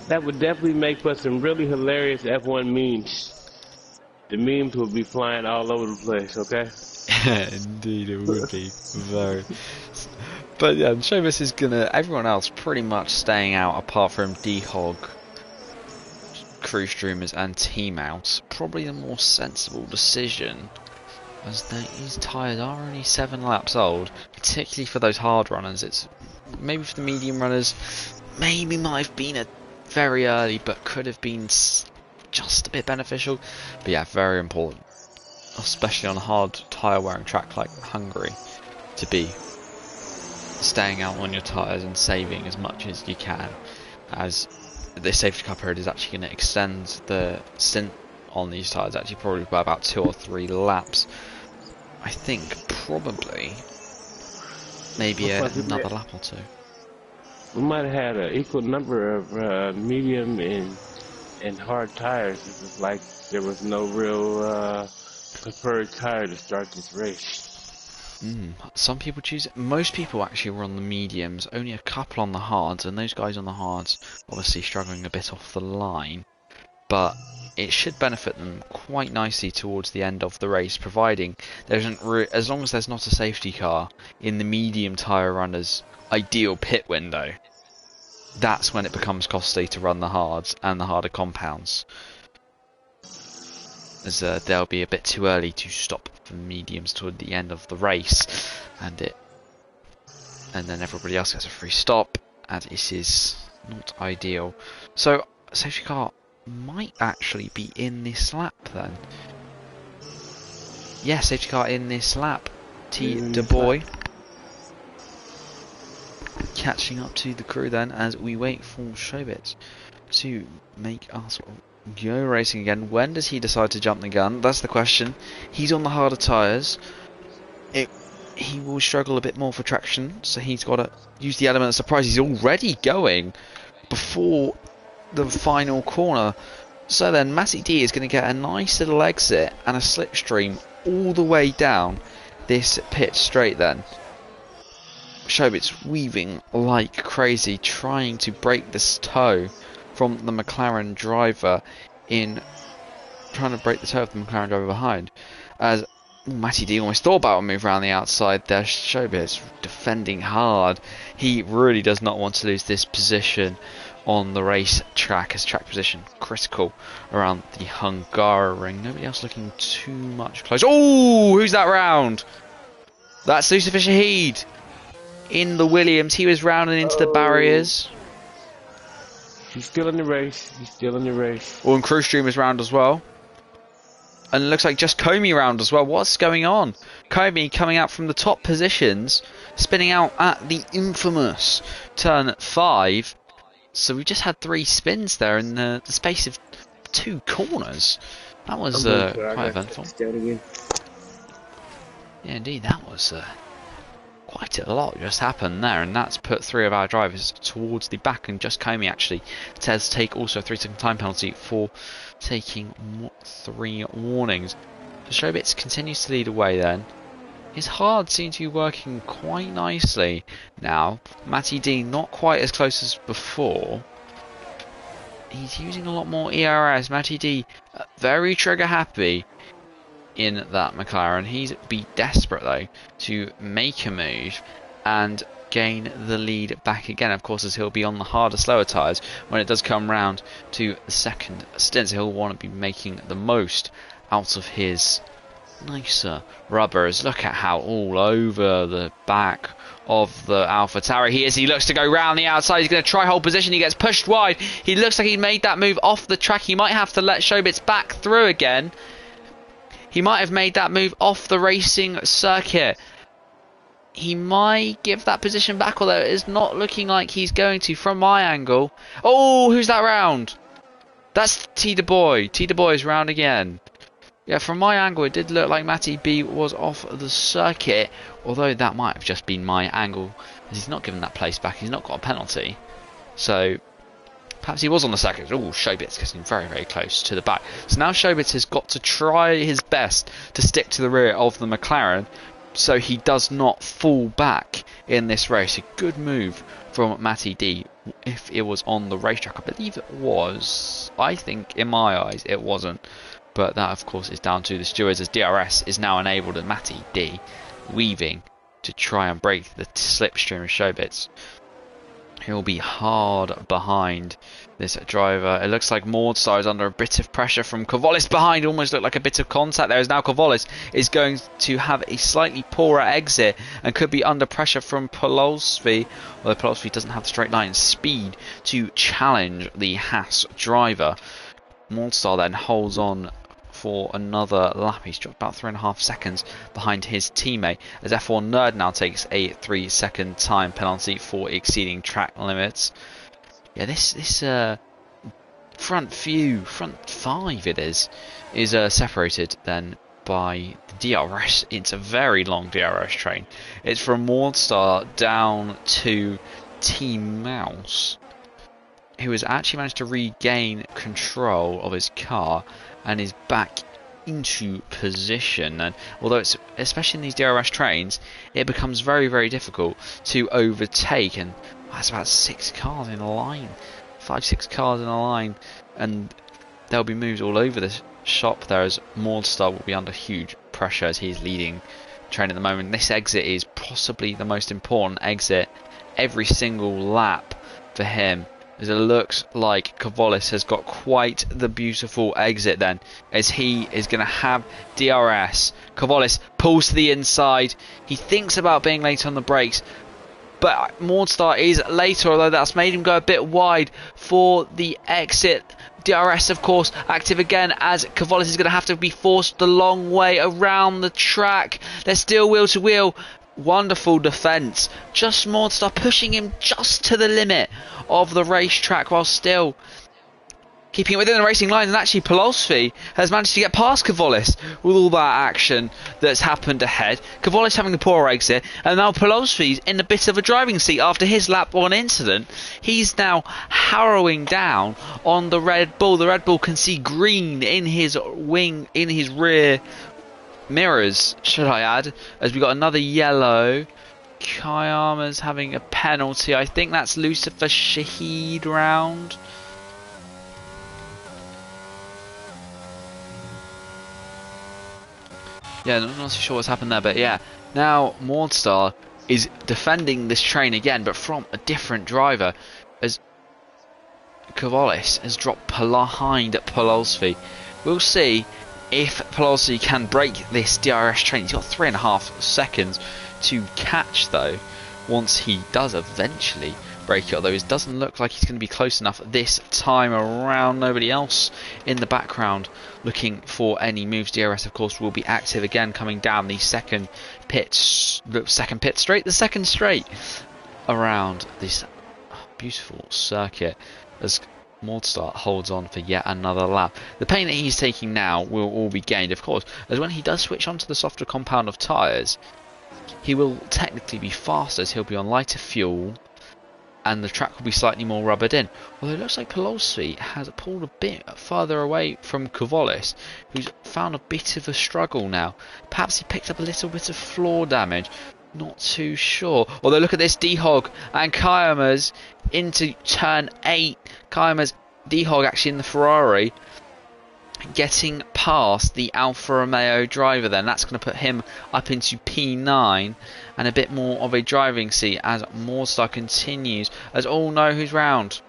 that would definitely make for some really hilarious F1 memes. The memes would be flying all over the place. Okay. Indeed, it would be very. But yeah, Showbiz is gonna. Everyone else pretty much staying out apart from D-Hog, Crew Streamers, and Team Out. Probably the more sensible decision, as these tyres are only 7 laps old, particularly for those hard runners. It's maybe for the medium runners, maybe might have been a very early, but could have been just a bit beneficial. But yeah, very important, especially on a hard tyre wearing track like Hungary, to be staying out on your tyres and saving as much as you can, as this safety car period is actually going to extend the stint on these tyres actually probably by about 2 or 3 laps. I think probably maybe another lap or 2. We might have had an equal number of medium and hard tires. It was like there was no real preferred tire to start this race. Some people choose it. Most people actually were on the mediums, only a couple on the hards, and those guys on the hards obviously struggling a bit off the line. But it should benefit them quite nicely towards the end of the race, providing there isn't as long as there's not a safety car in the medium tyre runner's ideal pit window. That's when it becomes costly to run the hards and the harder compounds, as they'll be a bit too early to stop the mediums toward the end of the race, and then everybody else gets a free stop, and this is not ideal. So safety car might actually be in this lap then. Yeah, safety car in this lap. Du Bois catching up to the crew then as we wait for Showbits to make us go racing again. When does he decide to jump the gun? That's the question. He's on the harder tyres. He will struggle a bit more for traction, so he's got to use the element of surprise. He's already going before the final corner. So then Matty D is going to get a nice little exit and a slipstream all the way down this pit straight then. Showbits weaving like crazy, trying to break this toe from the McLaren driver trying to break the toe of the McLaren driver behind. As Matty D almost thought about a move around the outside there. Showbits defending hard. He really does not want to lose this position on the race track, as track position critical around the Hungary. Nobody else looking too much close. Oh, who's that round? That's Lucifer Shahid in the Williams. He was rounding into the barriers. He's still in the race. He's still in the race. Oh, and Crew Stream is round as well. And it looks like just Comey round as well. What's going on? Comey coming out from the top positions, spinning out at the infamous turn 5. So we just had 3 spins there in the space of 2 corners. That was quite eventful. Yeah, indeed, that was quite a lot just happened there, and that's put 3 of our drivers towards the back, and just Comey actually says take also a 3-second time penalty for taking 3 warnings. So Showbits continues to lead away then. His hard seems to be working quite nicely now. Matty D not quite as close as before. He's using a lot more ERS. Matty D very trigger happy in that McLaren. He's be desperate though to make a move and gain the lead back again, of course, as he'll be on the harder, slower tyres when it does come round to the second stint. So he'll want to be making the most out of his nicer rubbers. Look at how all over the back of the AlphaTauri he is. He looks to go round the outside. He's going to try hold position. He gets pushed wide. He looks like he made that move off the track. He might have to let Showbits back through again. He might have made that move off the racing circuit. He might give that position back, although it is not looking like he's going to from my angle. Oh, who's that round? That's Du Bois. Du Bois is round again. Yeah, from my angle, it did look like Matty B was off the circuit, although that might have just been my angle, as he's not given that place back. He's not got a penalty. So perhaps he was on the circuit. Oh, Showbits getting very, very close to the back. So now Showbits has got to try his best to stick to the rear of the McLaren, so he does not fall back in this race. A good move from Matty D. If it was on the racetrack, I believe it was. I think in my eyes it wasn't, but that of course is down to the stewards, as DRS is now enabled and Matty D weaving to try and break the slipstream of Showbits. He'll be hard behind this driver. It looks like Mordstar is under a bit of pressure from Kavalis behind. Almost looked like a bit of contact there, as now Kavalis is going to have a slightly poorer exit and could be under pressure from Polosvi. Although Polosvi doesn't have the straight line speed to challenge the Haas driver. Mordstar then holds on for another lap. He's dropped about 3.5 seconds behind his teammate, as F1 Nerd now takes a 3-second time penalty for exceeding track limits. Yeah, this front five it is separated then by the DRS. It's a very long DRS train. It's from Mordstar down to Team Mouse, who has actually managed to regain control of his car and is back into position. And although it's, especially in these DRS trains, it becomes very, very difficult to overtake, and that's about 6 cars in a line, 5-6 cars in a line, and there'll be moves all over the shop there, as Mordstar will be under huge pressure as he's leading train at the moment. This exit is possibly the most important exit every single lap for him, as it looks like Kavalis has got quite the beautiful exit then, as he is going to have DRS. Kavalis pulls to the inside. He thinks about being late on the brakes, but Mordstar is later, although that's made him go a bit wide for the exit. DRS, of course, active again, as Kavalis is going to have to be forced the long way around the track. They're still wheel to wheel. Wonderful defence. Just Mordstar pushing him just to the limit of the racetrack while still keeping it within the racing lines. And actually Polosvi has managed to get past Kavalis with all that action that's happened ahead. Kavalis having the poor exit, and now Polosvi's in a bit of a driving seat after his lap 1 incident. He's now harrowing down on the Red Bull. The Red Bull can see green in his wing, in his rear mirrors, should I add, as we got another yellow. Kayama's having a penalty. I think that's Lucifer Shahid round. Yeah, not so sure what's happened there, but yeah. Now Mordstar is defending this train again, but from a different driver, as Kavalis has dropped behind at Polosvi. We'll see if Polosvi can break this DRS train. He's got 3.5 seconds to catch though, once he does eventually break it, although it doesn't look like he's going to be close enough this time around. Nobody else in the background looking for any moves. DRS of course will be active again, coming down the second straight around this beautiful circuit, as Mordstar holds on for yet another lap. The pain that he's taking now will all be gained, of course, as when he does switch onto the softer compound of tyres, he will technically be faster, as he'll be on lighter fuel and the track will be slightly more rubbered in. Although it looks like Polosvi has pulled a bit further away from Kavalis, who's found a bit of a struggle now. Perhaps he picked up a little bit of floor damage. Not too sure. Although look at this, D-Hog and Kayama's into turn 8. Kayama's D-Hog actually in the Ferrari, getting past the Alfa Romeo driver then. That's going to put him up into P9 and a bit more of a driving seat as Mordstar continues. As all know who's round.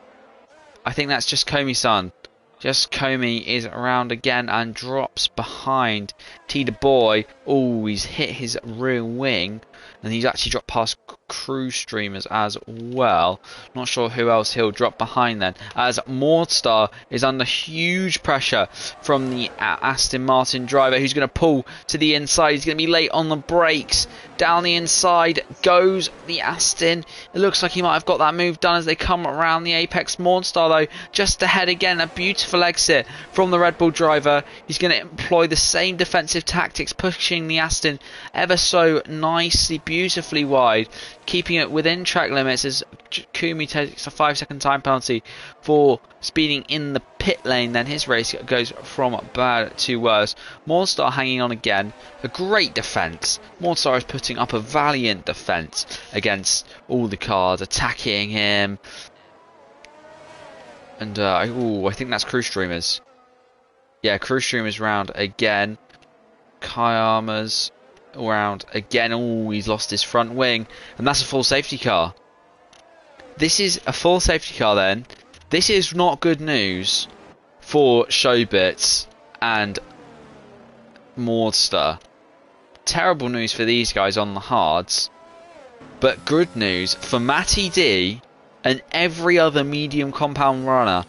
I think that's just Komi-san. Just Komi is around again and drops behind T the Boy. Oh, he's hit his rear wing, and he's actually dropped past Crew Streamers as well. Not sure who else he'll drop behind then, as Mordstar is under huge pressure from the Aston Martin driver, who's going to pull to the inside. He's going to be late on the brakes. Down the inside goes the Aston. It looks like he might have got that move done as they come around the apex. Mordstar though just ahead again. A beautiful exit from the Red Bull driver. He's going to employ the same defensive tactics, pushing the Aston ever so nicely, beautifully wide, keeping it within track limits, as Kumi takes a 5-second time penalty for speeding in the pit lane. Then his race goes from bad to worse. Mornstar hanging on again. A great defence. Mornstar is putting up a valiant defence against all the cars attacking him. And I think that's Crew Streamers. Yeah, Crew Streamers round again. Kayama's round again. Oh, he's lost his front wing. And that's a full safety car. This is a full safety car then. This is not good news for Showbits and Mordstar. Terrible news for these guys on the hards. But good news for Matty D and every other medium compound runner.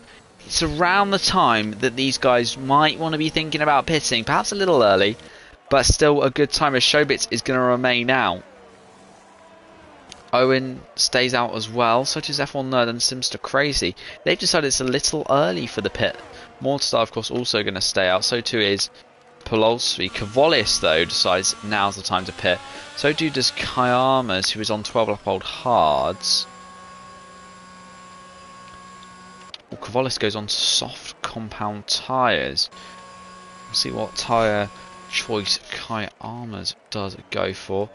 It's around the time that these guys might want to be thinking about pitting. Perhaps a little early, but still a good time as Showbits is going to remain out. Owen stays out as well, such as F1 Nerd and Simster Crazy. They've decided it's a little early for the pit. Mordstar, of course, also going to stay out. So too is Pololsky. Kavolis, though, decides now's the time to pit. So too does Kayamas, who is on 12-lap-old hards. Well, Kavolis goes on soft compound tyres. We'll see what tyre choice Kayamas does go for.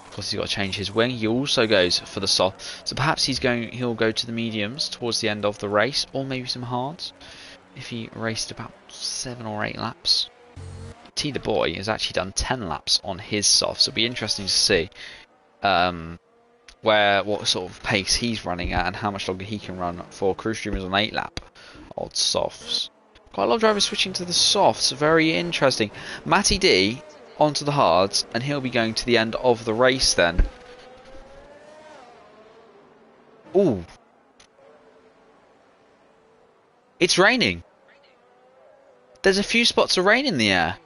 Of course, he's got to change his wing. He also goes for the soft, so perhaps he'll go to the mediums towards the end of the race, or maybe some hards if he raced about 7 or 8 laps. T the boy has actually done 10 laps on his soft, so it'll be interesting to see what sort of pace he's running at and how much longer he can run for Crew Streamers on 8 lap odd softs. Quite a lot of drivers switching to the softs, very interesting. Matty D onto the hards, and he'll be going to the end of the race then. Ooh. It's raining. There's a few spots of rain in the air.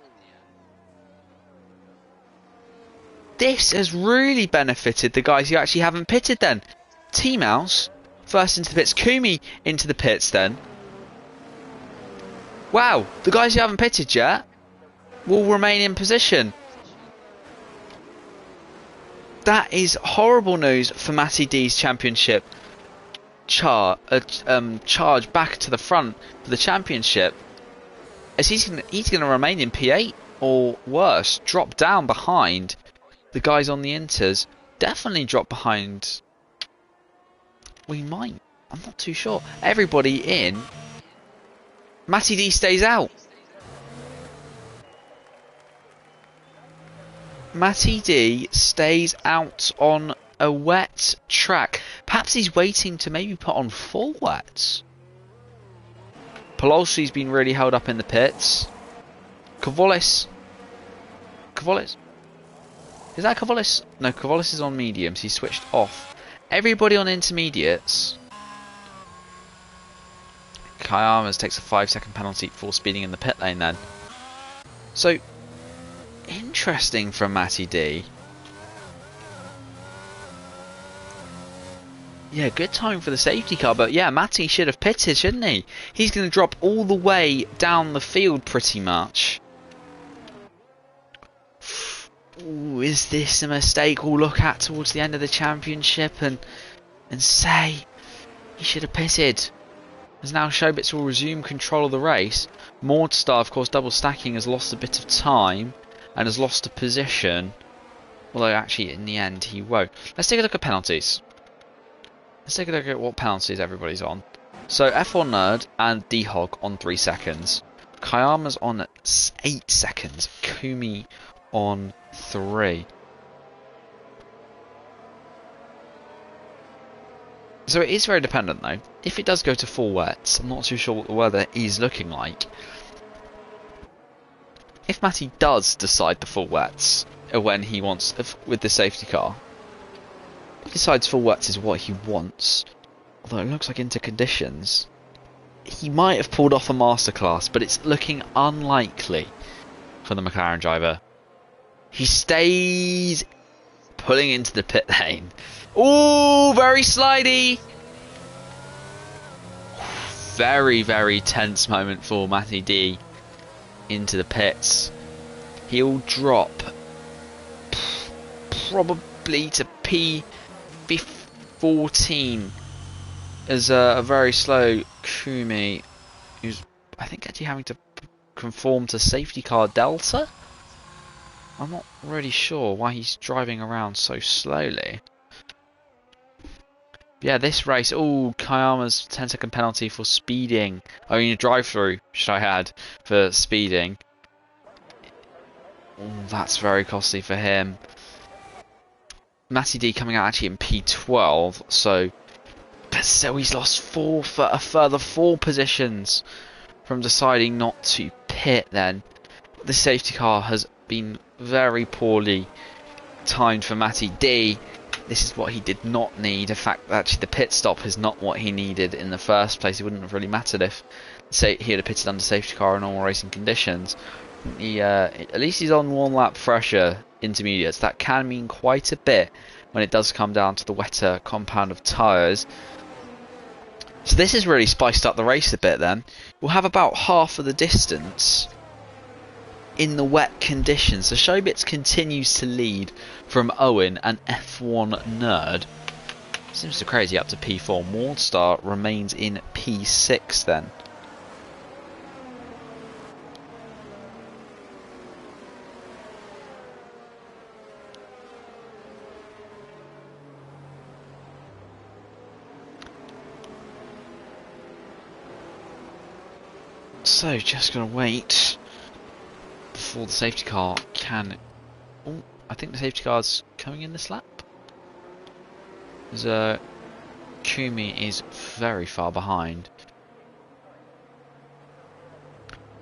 This has really benefited the guys who actually haven't pitted then. T-Mouse first into the pits. Kumi into the pits then. Wow, the guys who haven't pitted yet will remain in position. That is horrible news for Matty D's championship charge back to the front for the championship, as he's going to remain in P8 or worse, drop down behind the guys on the inters. Definitely drop behind. We might. I'm not too sure. Everybody in. Matty D stays out. Matty D stays out on a wet track. Perhaps he's waiting to maybe put on full wets. Pololsky's been really held up in the pits. Kavolis. Is that Kavolis? No, Kavolis is on mediums. He switched off. Everybody on intermediates. Kayamas takes a 5-second penalty for speeding in the pit lane then. So, interesting from Matty D. Yeah, good time for the safety car, but yeah, Matty should have pitted, shouldn't he? He's going to drop all the way down the field pretty much. Ooh, is this a mistake we'll look at towards the end of the championship and say he should have pitted? As now Showbits will resume control of the race. Mordstar, of course, double stacking, has lost a bit of time and has lost a position. Although actually in the end he won't. Let's take a look at penalties. Let's take a look at what penalties everybody's on. So F1 Nerd and D-Hog on 3 seconds. Kayama's on 8 seconds. Kumi on 3. So it is very dependent though. If it does go to full wets, I'm not too sure what the weather is looking like. If Matty does decide the full wets when he wants with the safety car, he decides full wets is what he wants, although it looks like into conditions, he might have pulled off a masterclass, but it's looking unlikely for the McLaren driver. He stays pulling into the pit lane. Ooh, very slidey. Very, very tense moment for Matty D into the pits. He'll drop probably to P15 14 is a very slow Kumi, who's I think actually having to conform to safety car Delta. I'm not really sure why he's driving around so slowly. Yeah, this race, oh, Kayama's 10-second penalty for speeding. I mean, a drive-through, should I add, for speeding. Oh, that's very costly for him. Matty D coming out actually in P12, so he's lost a further 4 positions from deciding not to pit then. The safety car has been very poorly timed for Matty D. This is what he did not need. In fact, actually, the pit stop is not what he needed in the first place. It wouldn't have really mattered if he had pitted under safety car in normal racing conditions. At least he's on 1 lap fresher intermediates. That can mean quite a bit when it does come down to the wetter compound of tyres. So this has really spiced up the race a bit then. We'll have about half of the distance in the wet conditions. So Showbits continues to lead from Owen and F1 Nerd. Seems so crazy up to P4. Mordstar remains in P6 then. So just gonna wait before the safety car can... Oh, I think the safety car's coming in this lap. Kumi is very far behind.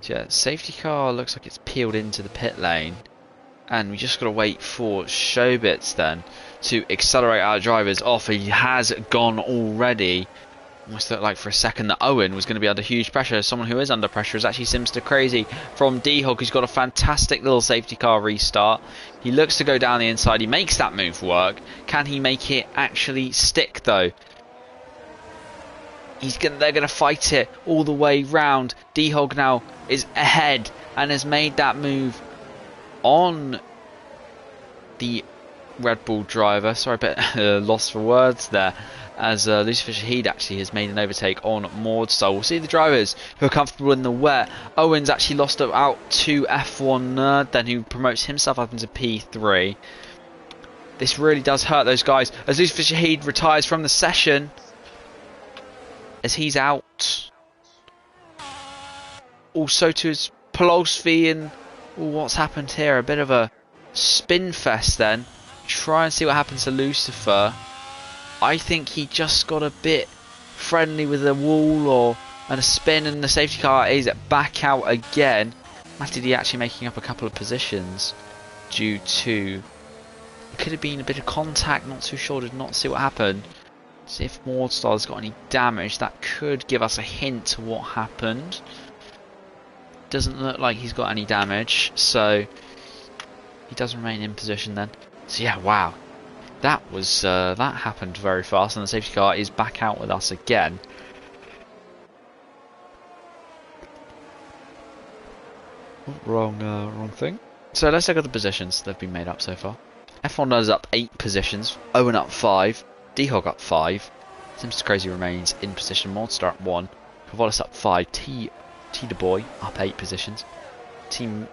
So yeah, safety car looks like it's peeled into the pit lane. And we just got to wait for Showbits then to accelerate our drivers off. He has gone already. Almost looked like for a second that Owen was going to be under huge pressure. Someone who is under pressure is actually Simster Crazy from D-Hog, who's got a fantastic little safety car restart. He looks to go down the inside. He makes that move work. Can he make it actually stick though? They're going to fight it all the way round. D-Hog now is ahead and has made that move on the Red Bull driver. Sorry, but lost for words there. As Lucifer Shahid actually has made an overtake on Mordstar. We'll see the drivers who are comfortable in the wet. Owen's actually lost out to F1 Nerd then, who promotes himself up into P3. This really does hurt those guys as Lucifer Shahid retires from the session as he's out. Also to his Polosvi, and what's happened here? A bit of a spin fest then. Try and see what happens to Lucifer. I think he just got a bit friendly with the wall and a spin, and the safety car is back out again. Matty D actually making up a couple of positions due to... It could have been a bit of contact, not too sure, did not see what happened. See if Mordstar's got any damage. That could give us a hint to what happened. Doesn't look like he's got any damage, so he does remain in position then. So yeah, wow. That happened very fast, and the safety car is back out with us again. Oh, wrong thing. So let's look at the positions that have been made up so far. F1 is up 8 positions, Owen up 5, D-Hog up 5, Simster Crazy remains in position, Mordstar up 1, Cavolis up 5, T the Boy up 8 positions, Team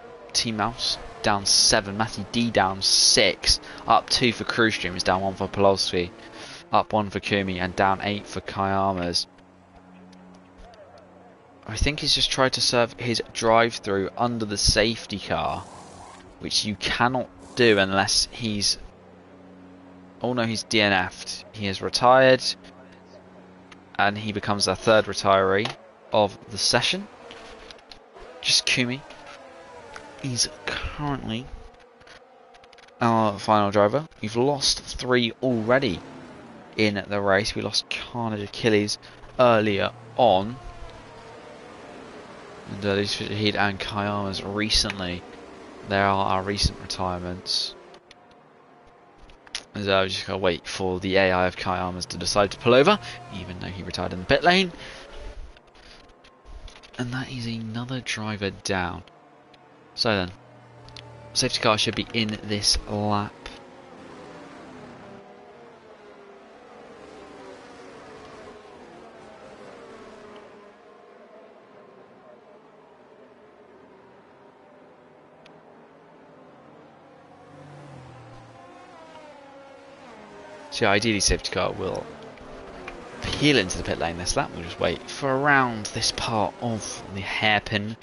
Mouse down 7, Matty D down 6, up 2 for Crew Streamers, down 1 for Polosvi, up 1 for Kumi, and down 8 for Kayamas. I think he's just tried to serve his drive-through under the safety car, which you cannot do unless he's... Oh no, he's DNF'd. He is retired, and he becomes our 3rd retiree of the session. Just Kumi. He's currently our final driver. We've lost 3 already in the race. We lost Carnage Achilles earlier on. And Heat and Kayama's recently. They are our recent retirements. And I've just got to wait for the AI of Kayama's to decide to pull over, even though he retired in the pit lane. And that is another driver down. So then, safety car should be in this lap. So yeah, ideally safety car will peel into the pit lane this lap. We'll just wait for around this part of the hairpin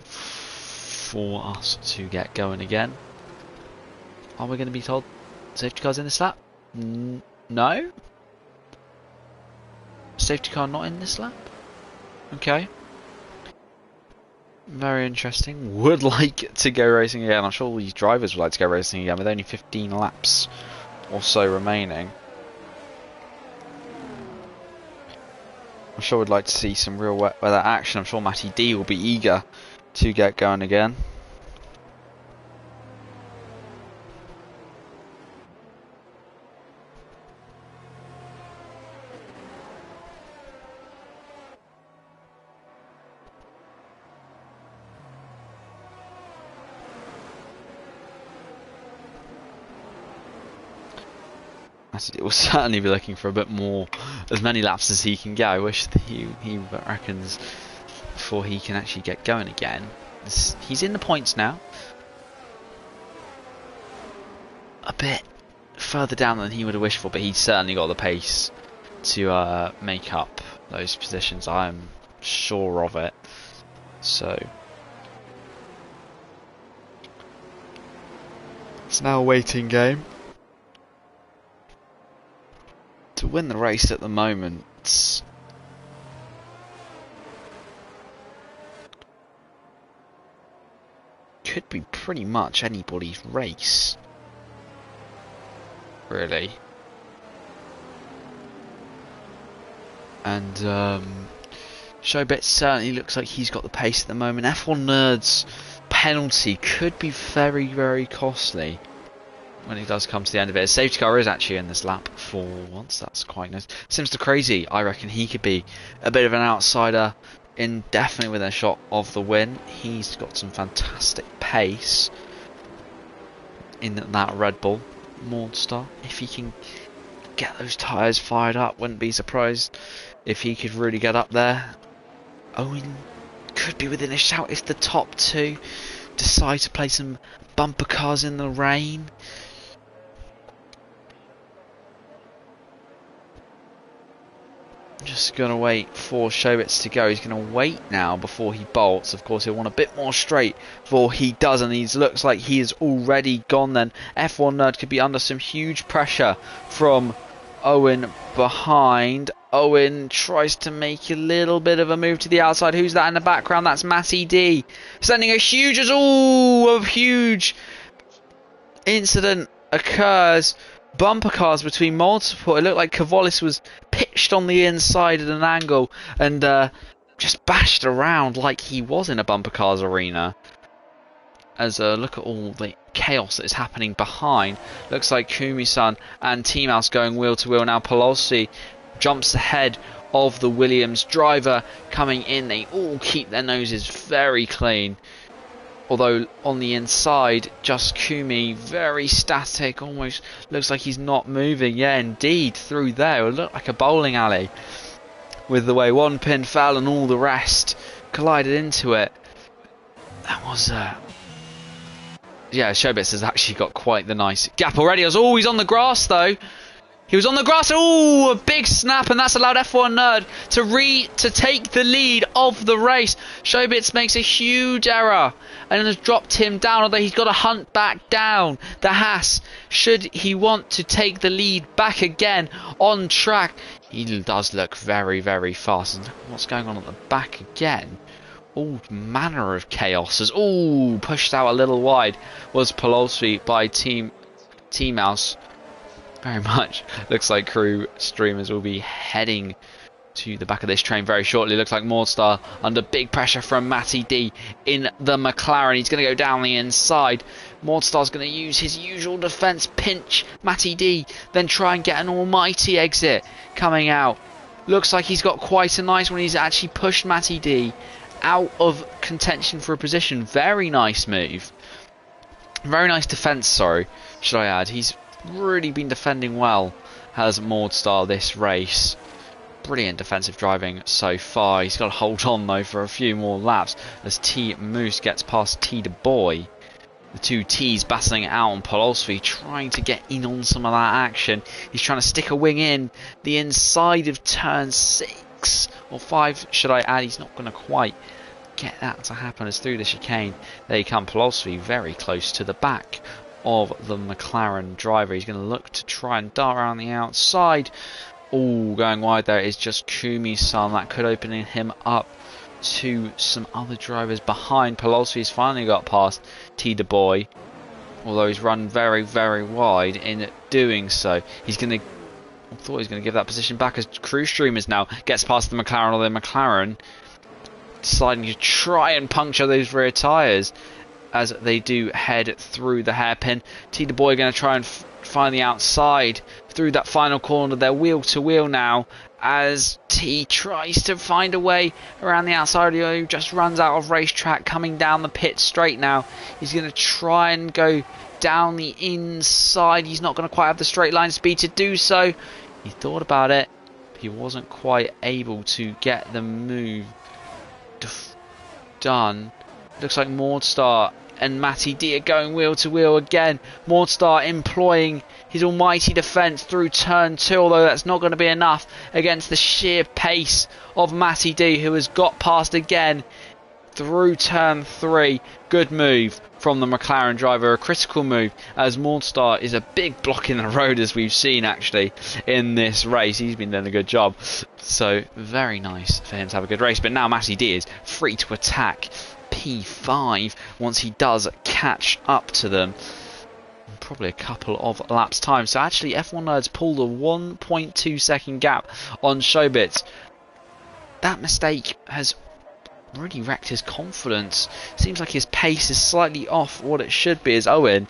for us to get going again. Are we going to be told safety car's in this lap? No? Safety car not in this lap? Okay. Very interesting. Would like to go racing again. I'm sure all these drivers would like to go racing again with only 15 laps or so remaining. I'm sure we'd like to see some real wet weather action. I'm sure Matty D will be eager to get going again. He will certainly be looking for a bit more, as many laps as he can get. I wish that he reckons before he can actually get going again. He's in the points now. A bit further down than he would have wished for, but he's certainly got the pace to make up those positions. I'm sure of it. So it's now a waiting game. To win the race at the moment, could be pretty much anybody's race, really. And Showbit certainly looks like he's got the pace at the moment. F1 Nerd's penalty could be very, very costly when it does come to the end of it. His safety car is actually in this lap for once. That's quite nice. Sims the Crazy, I reckon he could be a bit of an outsider in definitely within a shot of the win. He's got some fantastic pace in that Red Bull Monster. If he can get those tyres fired up, wouldn't be surprised if he could really get up there. Owen could be within a shout if the top two decide to play some bumper cars in the rain. Just going to wait for Showbits to go. He's going to wait now before he bolts. Of course, he'll want a bit more straight before he does, and he looks like he is already gone then. F1 Nerd could be under some huge pressure from Owen behind. Owen tries to make a little bit of a move to the outside. Who's that in the background? That's Matty D. Sending a huge incident occurs. Bumper cars between multiple. It looked like Kavolis was pitched on the inside at an angle and just bashed around like he was in a bumper cars arena. As look at all the chaos that is happening behind. Looks like Kumi-san and T-Mouse going wheel to wheel now. Pelosi jumps ahead of the Williams driver coming in. They all keep their noses very clean. Although on the inside, just Kumi, very static, almost looks like he's not moving. Yeah, indeed, through there, it looked like a bowling alley with the way one pin fell and all the rest collided into it. That was, yeah, Showbits has actually got quite the nice gap already. Oh, he's on the grass though. He was on the grass. Oh, a big snap, and that's allowed F1 Nerd to take the lead of the race. Showbits makes a huge error and has dropped him down, although he's got to hunt back down the Haas. Should he want to take the lead back again on track? He does look very, very fast. And what's going on at the back again? All manner of chaos. As pushed out a little wide was Pelosi by T-Mouse. Very much looks like crew streamers will be heading to the back of this train very shortly. Looks like Mordstar under big pressure from Matty D in the McLaren. He's going to go down the inside. Mordstar's going to use his usual defence, pinch Matty D, then try and get an almighty exit coming out. Looks like he's got quite a nice one. He's actually pushed Matty D out of contention for a position. Very nice move. Very nice defence, sorry, should I add. He's really been defending well, has Mordstar this race. Brilliant defensive driving so far. He's got to hold on though for a few more laps as T Moose gets past T the Boy. The two T's battling it out on Polosky, trying to get in on some of that action. He's trying to stick a wing in the inside of turn 6 or 5, should I add. He's not going to quite get that to happen as through the chicane. There you come, Polosky very close to the back of the McLaren driver. He's going to look to try and dart around the outside. Oh, going wide there is just Kumi-san. That could open him up to some other drivers behind. Polosky's finally got past T. De Boy, although he's run very, very wide in doing so. He's going to, I thought he was going to give that position back as Crew Streamers now gets past the McLaren, although McLaren deciding to try and puncture those rear tyres as they do head through the hairpin. T. De Boy going to try and find the outside through that final corner. They're wheel to wheel now as T tries to find a way around the outside. Who just runs out of racetrack coming down the pit straight now. He's going to try and go down the inside. He's not going to quite have the straight line speed to do so. He thought about it, but he wasn't quite able to get the move done. Looks like Mordstar and Matty D are going wheel to wheel again. Mordstar employing his almighty defence through turn 2, although that's not going to be enough against the sheer pace of Matty D, who has got past again through turn 3. Good move from the McLaren driver, a critical move, as Mordstar is a big block in the road, as we've seen actually in this race. He's been doing a good job, so very nice for him to have a good race. But now Matty D is free to attack P5 once he does catch up to them, probably a couple of laps time. So actually F1 Nerds pulled a 1.2 second gap on Showbits. That mistake has really wrecked his confidence. Seems like his pace is slightly off what it should be, as Owen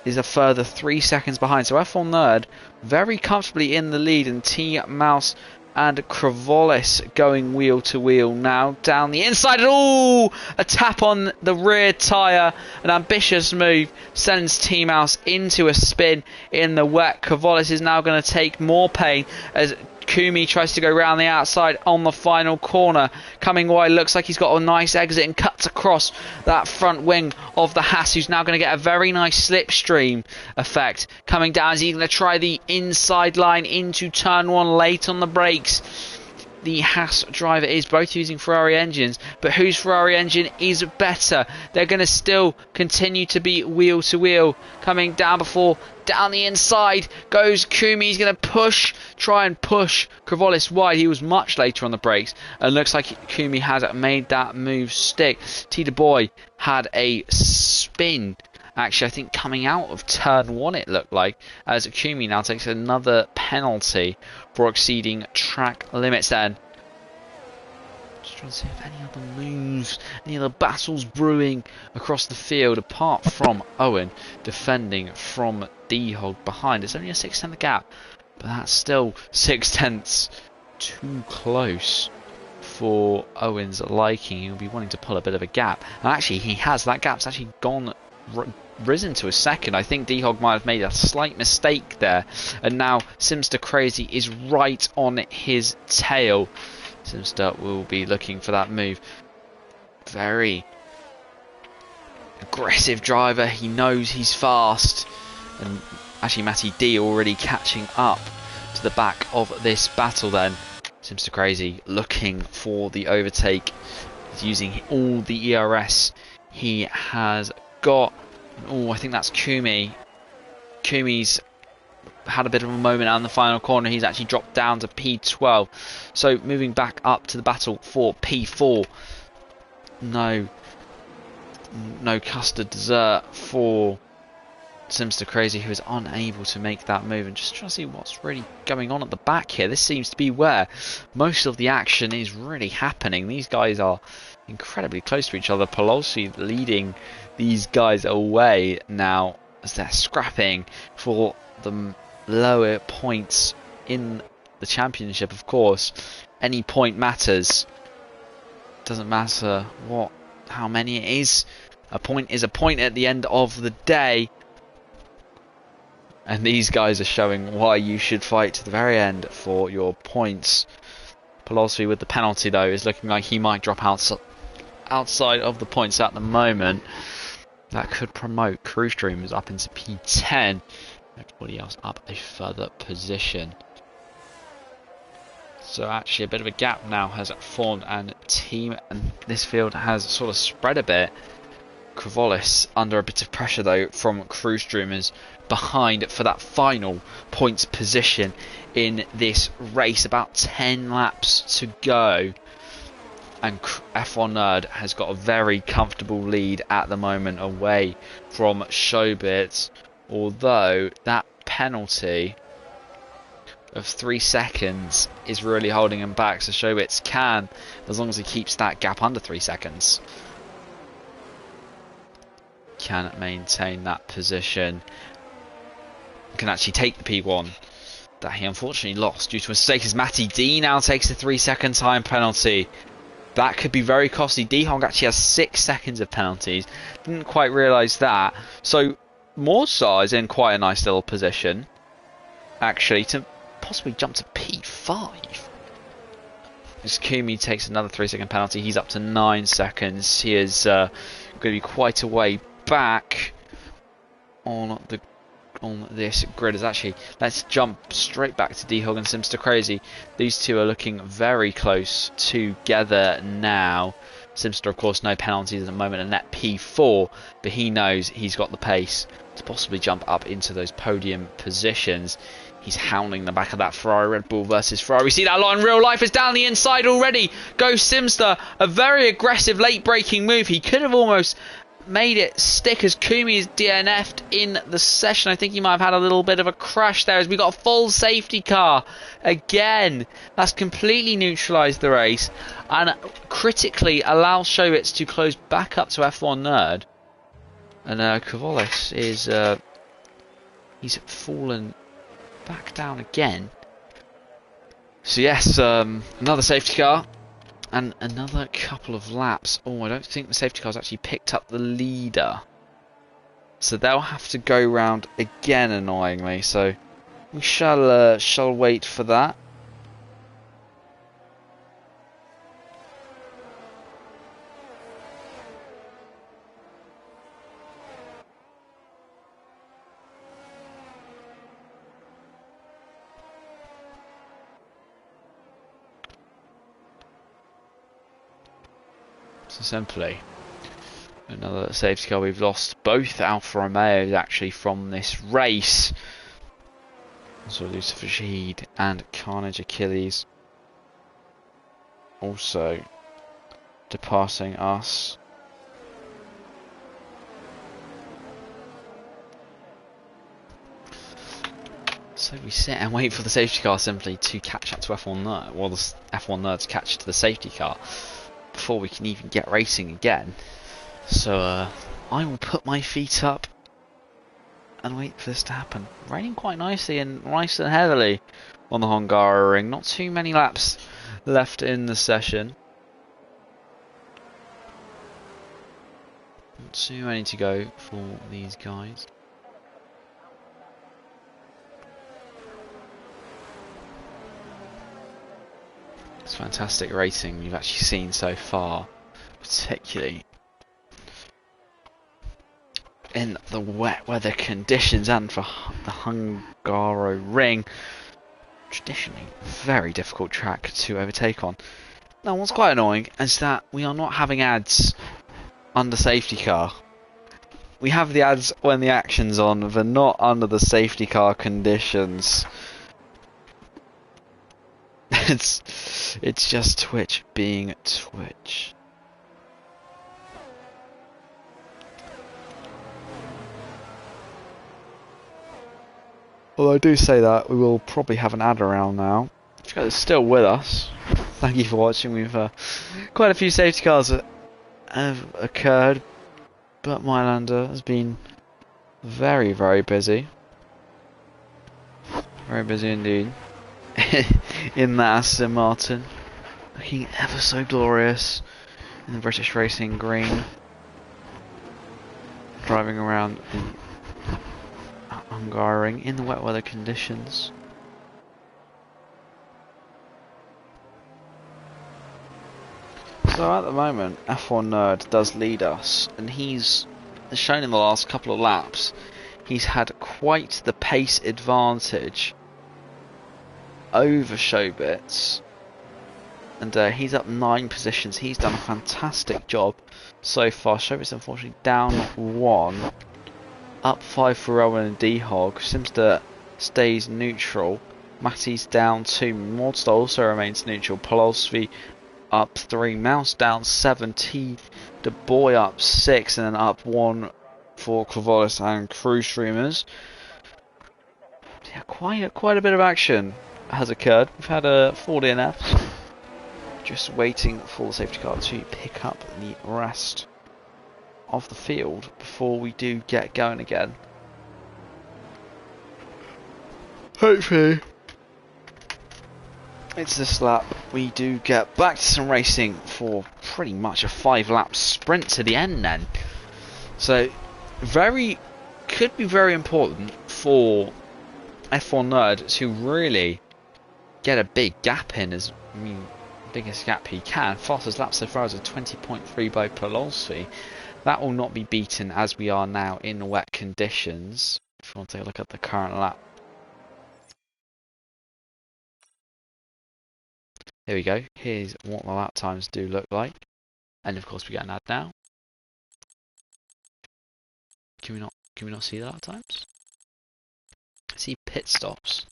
is a further 3 seconds behind. So F1 Nerd very comfortably in the lead, and T Mouse and Kravolis going wheel to wheel now down the inside. Oh, a tap on the rear tyre. An ambitious move sends T Mouse into a spin in the wet. Kravolis is now going to take more pain as Kumi tries to go round the outside on the final corner. Coming wide, looks like he's got a nice exit and cuts across that front wing of the Haas, who's now going to get a very nice slipstream effect. Coming down, is he going to try the inside line into turn 1 late on the brakes? The Haas driver is both using Ferrari engines, but whose Ferrari engine is better? They're going to still continue to be wheel to wheel. Coming down before, down the inside goes Kumi. He's going to try and push Kravolis wide. He was much later on the brakes, and looks like Kumi has made that move stick. T. De Boy had a spin, actually I think coming out of turn 1 it looked like, as Kumi now takes another penalty for exceeding track limits. Then just trying to see if any other moves, any other battles brewing across the field apart from Owen defending from D-Hog behind. It's only a 6-tenth gap, but that's still 6 tenths too close for Owen's liking. He'll be wanting to pull a bit of a gap, and actually he has. That gap's actually risen to a second. I think D-Hog might have made a slight mistake there, and now Simster Crazy is right on his tail. Simster will be looking for that move. Very aggressive driver. He knows he's fast, and actually Matty D already catching up to the back of this battle. Then Simster Crazy looking for the overtake. He's using all the ERS he has got. Oh, I think that's Kumi. Kumi's had a bit of a moment out in the final corner. He's actually dropped down to P12. So moving back up to the battle for P4. No custard dessert for Simster Crazy, who is unable to make that move. And just trying to see what's really going on at the back here. This seems to be where most of the action is really happening. These guys are incredibly close to each other. Polosky leading these guys away now as they're scrapping for the lower points in the championship. Of course, any point matters. Doesn't matter how many it is. A point is a point at the end of the day. And these guys are showing why you should fight to the very end for your points. Polosky with the penalty though is looking like he might drop outside of the points at the moment. That could promote Crew Streamers up into P10. Everybody else up a further position. So actually a bit of a gap now has formed, and this field has sort of spread a bit. Kravolis under a bit of pressure though from Crew Streamers behind for that final points position in this race. About 10 laps to go. And F1 Nerd has got a very comfortable lead at the moment away from Showbits. Although that penalty of 3 seconds is really holding him back. So Showbits can, as long as he keeps that gap under 3 seconds, can maintain that position. Can actually take the P1 that he unfortunately lost due to a mistake, as Matty D now takes a 3-second time penalty. That could be very costly. D-Hong actually has 6 seconds of penalties. Didn't quite realise that. So Morsar is in quite a nice little position, actually, to possibly jump to P5. As Kumi takes another 3-second penalty, he's up to 9 seconds. He is going to be quite a way back on this grid. As actually, let's jump straight back to D-Hog and Simster Crazy. These two are looking very close together now. Simster, of course, no penalties at the moment, a net P4, but he knows he's got the pace to possibly jump up into those podium positions. He's hounding the back of that Ferrari. Red Bull versus Ferrari. We see that lot in real life. Is down the inside already. Goes Simster. A very aggressive late braking move. He could have almost made it stick as Kumi is DNF'd in the session. I think he might have had a little bit of a crash there, as we got a full safety car again. That's completely neutralised the race and critically allows Showbits to close back up to F1 Nerd. And Kravolis is he's fallen back down again. So yes, another safety car. And another couple of laps. Oh, I don't think the safety car's actually picked up the leader. So they'll have to go round again, annoyingly. So we shall wait for that. So simply, another safety car. We've lost both Alfa Romeos actually from this race. So Lucifer Shahid and Carnage Achilles also departing us. So we sit and wait for the safety car simply to catch up to F1 Nerd, well, the F1 Nerd to catch to the safety car before we can even get racing again. So I will put my feet up and wait for this to happen. Raining quite nicely and nice and heavily on the Hungary ring. Not too many laps left in the session. Not too many to go for these guys. It's fantastic racing we've actually seen so far, particularly in the wet weather conditions and for the Hungaro ring. Traditionally very difficult track to overtake on. Now what's quite annoying is that we are not having ads under safety car. We have the ads when the action's on, but not under the safety car conditions. It's just Twitch being Twitch. Although I do say that, we will probably have an ad around now. If you guys are still with us, thank you for watching. We've quite a few safety cars that have occurred, but Mylander has been very, very busy. Very busy indeed. In that Aston Martin, looking ever so glorious in the British Racing green, driving around the Hungary in the wet weather conditions. So at the moment, F1 Nerd does lead us, and he's has shown in the last couple of laps, he's had quite the pace advantage over Showbits. And he's up 9 positions. He's done a fantastic job so far. Showbits unfortunately down 1. Up 5 for Owen and D-Hog. Simster stays neutral. Matty's down 2. Mordstar also remains neutral. Polosvi up 3. Mouse down 7. T. The Boy up 6. And then up 1 for Clavolis and Crew Streamers. Yeah, quite a bit of action has occurred. We've had 4 DNFs. Just waiting for the safety car to pick up the rest of the field before we do get going again. Hopefully, it's this lap we do get back to some racing for pretty much a 5-lap sprint to the end then. So, could be very important for F1 Nerd to really get a big gap in, biggest gap he can. Fastest lap so far is a 20.3 by Polosvi. That will not be beaten as we are now in wet conditions. If you want to take a look at the current lap. Here we go. Here's what the lap times do look like. And of course we get an ad now. Can we not see the lap times? See pit stops.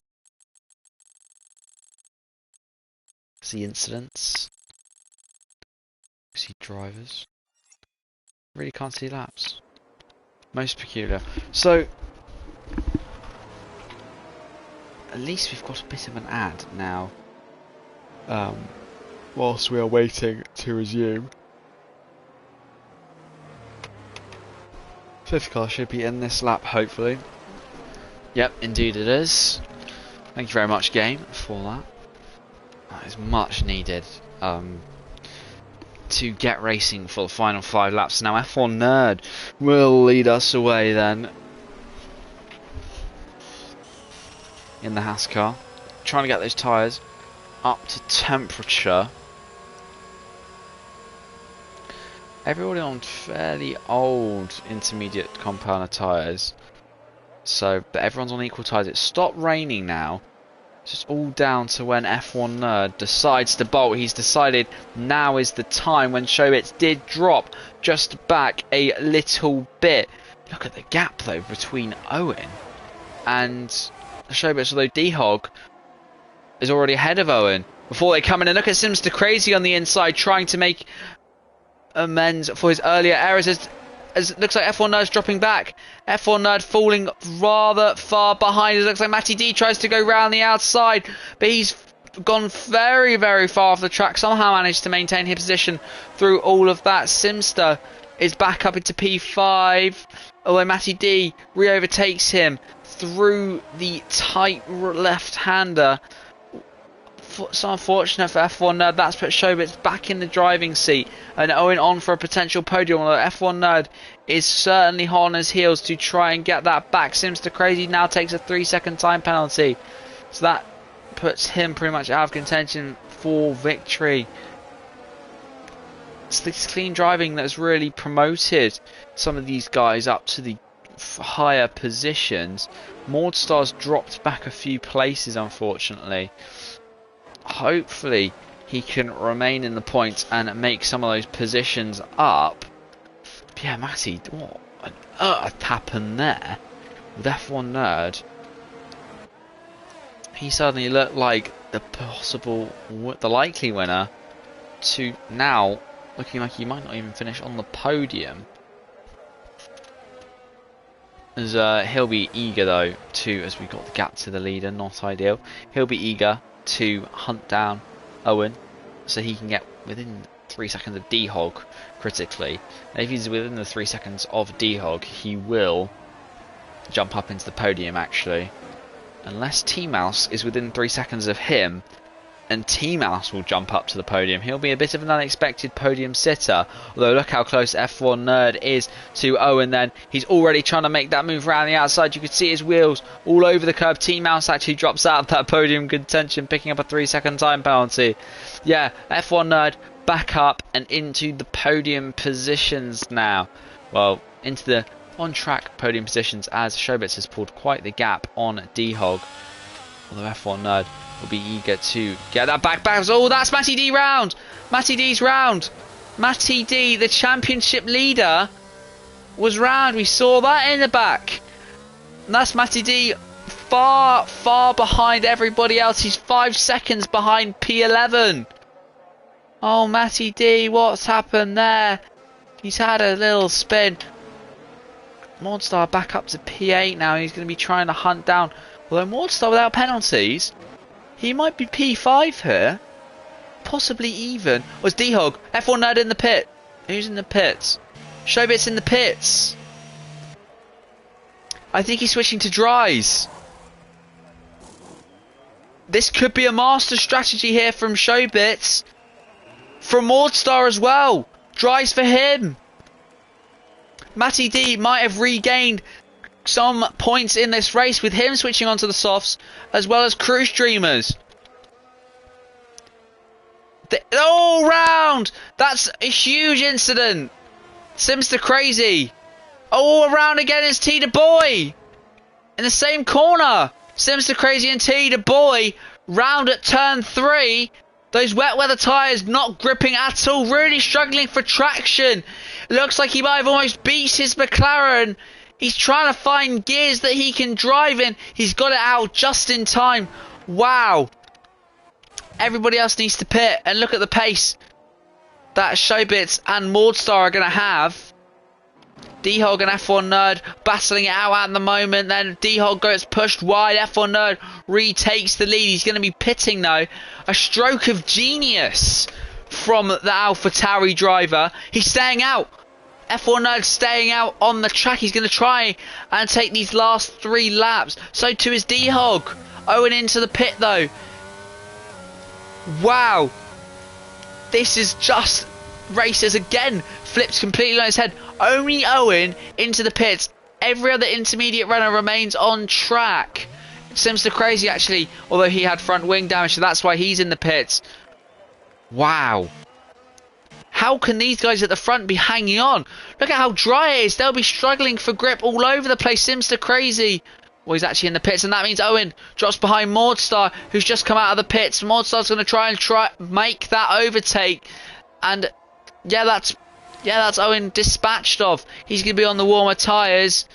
See incidents. See drivers. Really can't see laps. Most peculiar. So at least we've got a bit of an ad now. Whilst we are waiting to resume. Safety car should be in this lap hopefully. Yep, indeed it is. Thank you very much, game, for that. That is much needed to get racing for the final 5 laps. Now F1 Nerd will lead us away then in the Haas car. Trying to get those tyres up to temperature. Everybody on fairly old intermediate compounder tyres. So, but everyone's on equal tyres. It's stopped raining now. So it's all down to when F1 Nerd decides to bolt. He's decided now is the time when Showbits did drop just back a little bit. Look at the gap though between Owen and Showbits, although D-Hog is already ahead of Owen. Before they come in and look at Simster Crazy on the inside trying to make amends for his earlier errors as it looks like F1 Nerd's dropping back. F1 Nerd falling rather far behind. It looks like Matty D tries to go round the outside, but he's gone very, very far off the track. Somehow managed to maintain his position through all of that. Simster is back up into P5, although Matty D re-overtakes him through the tight left-hander. So unfortunate for F1 Nerd. That's put Showbits back in the driving seat and Owen on for a potential podium, although F1 Nerd is certainly hot on his heels to try and get that back. Simster Crazy now takes a 3-second time penalty, so that puts him pretty much out of contention for victory. It's this clean driving that has really promoted some of these guys up to the higher positions. Mordstar's dropped back a few places, unfortunately. Hopefully he can remain in the points and make some of those positions up. But yeah, Matty, what on earth happened there with F1 Nerd? He suddenly looked like the likely winner, to now looking like he might not even finish on the podium. As he'll be eager though to, as we got the gap to the leader, not ideal. He'll be eager to hunt down Owen so he can get within 3 seconds of D-Hog critically. And if he's within the 3 seconds of D-Hog, he will jump up into the podium actually. Unless T-Mouse is within 3 seconds of him, and T-Mouse will jump up to the podium. He'll be a bit of an unexpected podium sitter. Although look how close F1 Nerd is to Owen then. He's already trying to make that move around the outside. You could see his wheels all over the curb. T-Mouse actually drops out of that podium contention, picking up a 3-second time penalty. Yeah, F1 Nerd back up and into the podium positions now. Well, into the on-track podium positions, as Showbits has pulled quite the gap on D-Hog. Although F1 Nerd will be eager to get that back. Oh, that's Matty D round! Matty D's round! Matty D, the championship leader, was round. We saw that in the back. And that's Matty D far, far behind everybody else. He's 5 seconds behind P11. Oh, Matty D, what's happened there? He's had a little spin. Mordstar back up to P8 now. He's going to be trying to hunt down. Although Mordstar without penalties, he might be P5 here. Possibly even. Was D-Hog? F1 Nerd in the pit. Who's in the pits? Showbits in the pits. I think he's switching to dries. This could be a master strategy here from Showbits. From Mordstar as well. Dries for him. Matty D might have regained some points in this race with him switching onto the softs, as well as Crew Streamers. All round! That's a huge incident. Simster Crazy. All around again is T the Boy. In the same corner. Simster Crazy and T the Boy round at turn 3. Those wet weather tyres not gripping at all. Really struggling for traction. It looks like he might have almost beat his McLaren. He's trying to find gears that he can drive in. He's got it out just in time. Wow. Everybody else needs to pit. And look at the pace that Showbits and Mordstar are going to have. D-Hog and F1 Nerd battling it out at the moment. Then D-Hog gets pushed wide. F1 Nerd retakes the lead. He's going to be pitting though. A stroke of genius from the AlphaTauri driver. He's staying out. F1 Nerd staying out on the track. He's going to try and take these last 3 laps. So too is D-Hog. Owen into the pit though. Wow. This is just races again. Flips completely on his head. Only Owen into the pits. Every other intermediate runner remains on track. Simster Crazy actually, although he had front wing damage, so that's why he's in the pits. Wow. How can these guys at the front be hanging on? Look at how dry it is. They'll be struggling for grip all over the place. Simster Crazy. Well, he's actually in the pits, and that means Owen drops behind Mordstar, who's just come out of the pits. Mordstar's going to try and make that overtake. And yeah, that's Owen dispatched of. He's going to be on the warmer tyres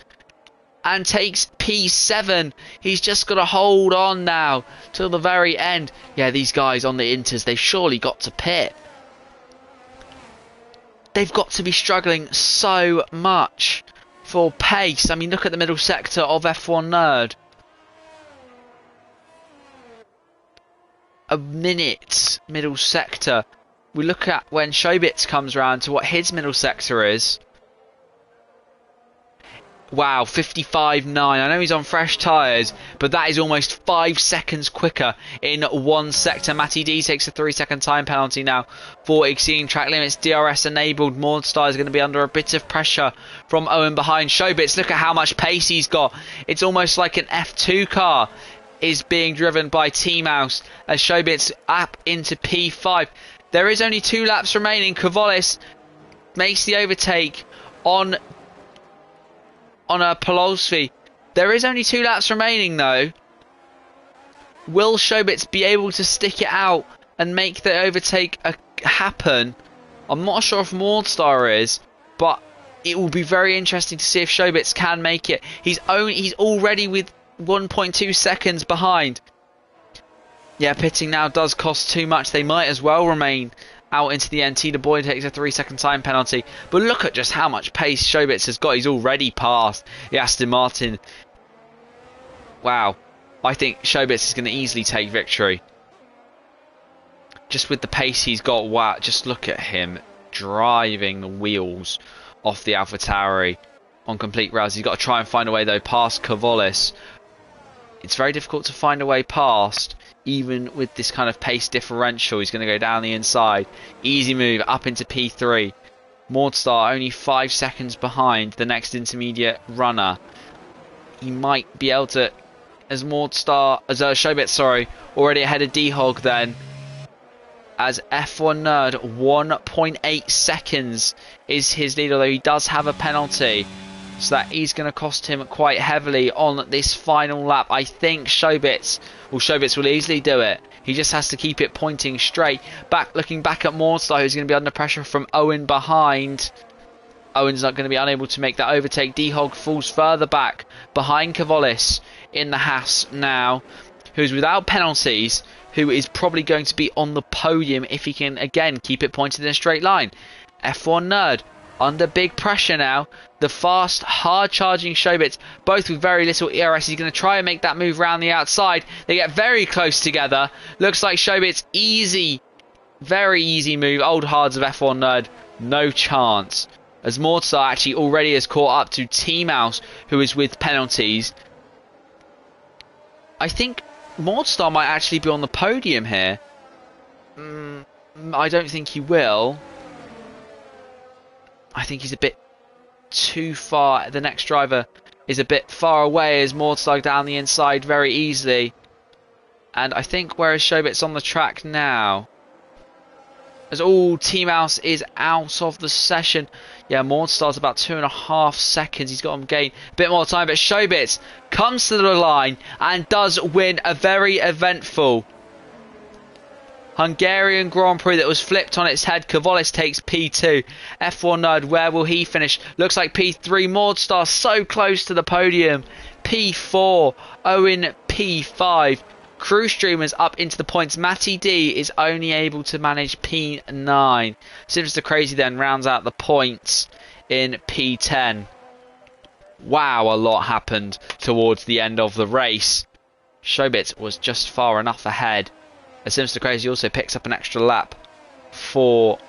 and takes P7. He's just got to hold on now till the very end. Yeah, these guys on the Inters, they've surely got to pit. They've got to be struggling so much for pace. I mean, look at the middle sector of F1 Nerd. A minute middle sector. We look at when Showbits comes around to what his middle sector is. Wow, 55.9. I know he's on fresh tyres, but that is almost 5 seconds quicker in one sector. Matty D takes a 3-second time penalty now for exceeding track limits. DRS enabled. Mordstar is going to be under a bit of pressure from Owen behind Showbits. Look at how much pace he's got. It's almost like an F2 car is being driven by T-Mouse as Showbits up into P5. There is only 2 laps remaining. Kavolis makes the overtake on a Polosvi. There is only 2 laps remaining though. Will Showbits be able to stick it out and make the overtake happen? I'm not sure if Mordstar is, but it will be very interesting to see if Showbits can make it. He's already with 1.2 seconds behind. Yeah, pitting now does cost too much. They might as well remain out into the end. The Boy takes a 3-second time penalty. But look at just how much pace Showbits has got. He's already passed the Aston Martin. Wow. I think Showbits is going to easily take victory. Just with the pace he's got. Wow. Just look at him driving the wheels off the AlphaTauri on complete rails. He's got to try and find a way though past Kavolis. It's very difficult to find a way past, even with this kind of pace differential. He's going to go down the inside. Easy move up into P3. Mordstar only 5 seconds behind the next intermediate runner. He might be able to, as Showbits, sorry, already ahead of D-Hog then. as F1 Nerd 1.8 seconds is his lead, although he does have a penalty, so that is going to cost him quite heavily on this final lap. I think Showbits will easily do it. He just has to keep it pointing straight. Looking back at Mordstar, who's going to be under pressure from Owen behind. Owen's not going to be unable to make that overtake. D-Hog falls further back behind Kavolis in the Haas now, who's without penalties, who is probably going to be on the podium if he can, again, keep it pointed in a straight line. F1 Nerd under big pressure now. The fast, hard-charging Showbits, both with very little ERS. He's going to try and make that move around the outside. They get very close together. Looks like Showbits, easy, very easy move. Old hards of F1 Nerd, no chance. As Mordstar actually already has caught up to T-Mouse, who is with penalties. I think Mordstar might actually be on the podium here. I don't think he will. I think he's a bit too far. The next driver is a bit far away as Mordstar down the inside very easily. And I think whereas Showbit's on the track now. As all T-Mouse is out of the session. Yeah, Mordstar's about 2.5 seconds. He's got him gain a bit more time. But Showbits comes to the line and does win a very eventful Hungarian Grand Prix that was flipped on its head. Kavolis takes P2. F1 Nerd, where will he finish? Looks like P3. Mordstar so close to the podium. P4. Owen P5. Crew Streamers up into the points. Matty D is only able to manage P9. Sinister Crazy then rounds out the points in P10. Wow, a lot happened towards the end of the race. Showbits was just far enough ahead. As Sinister Crazy also picks up an extra lap for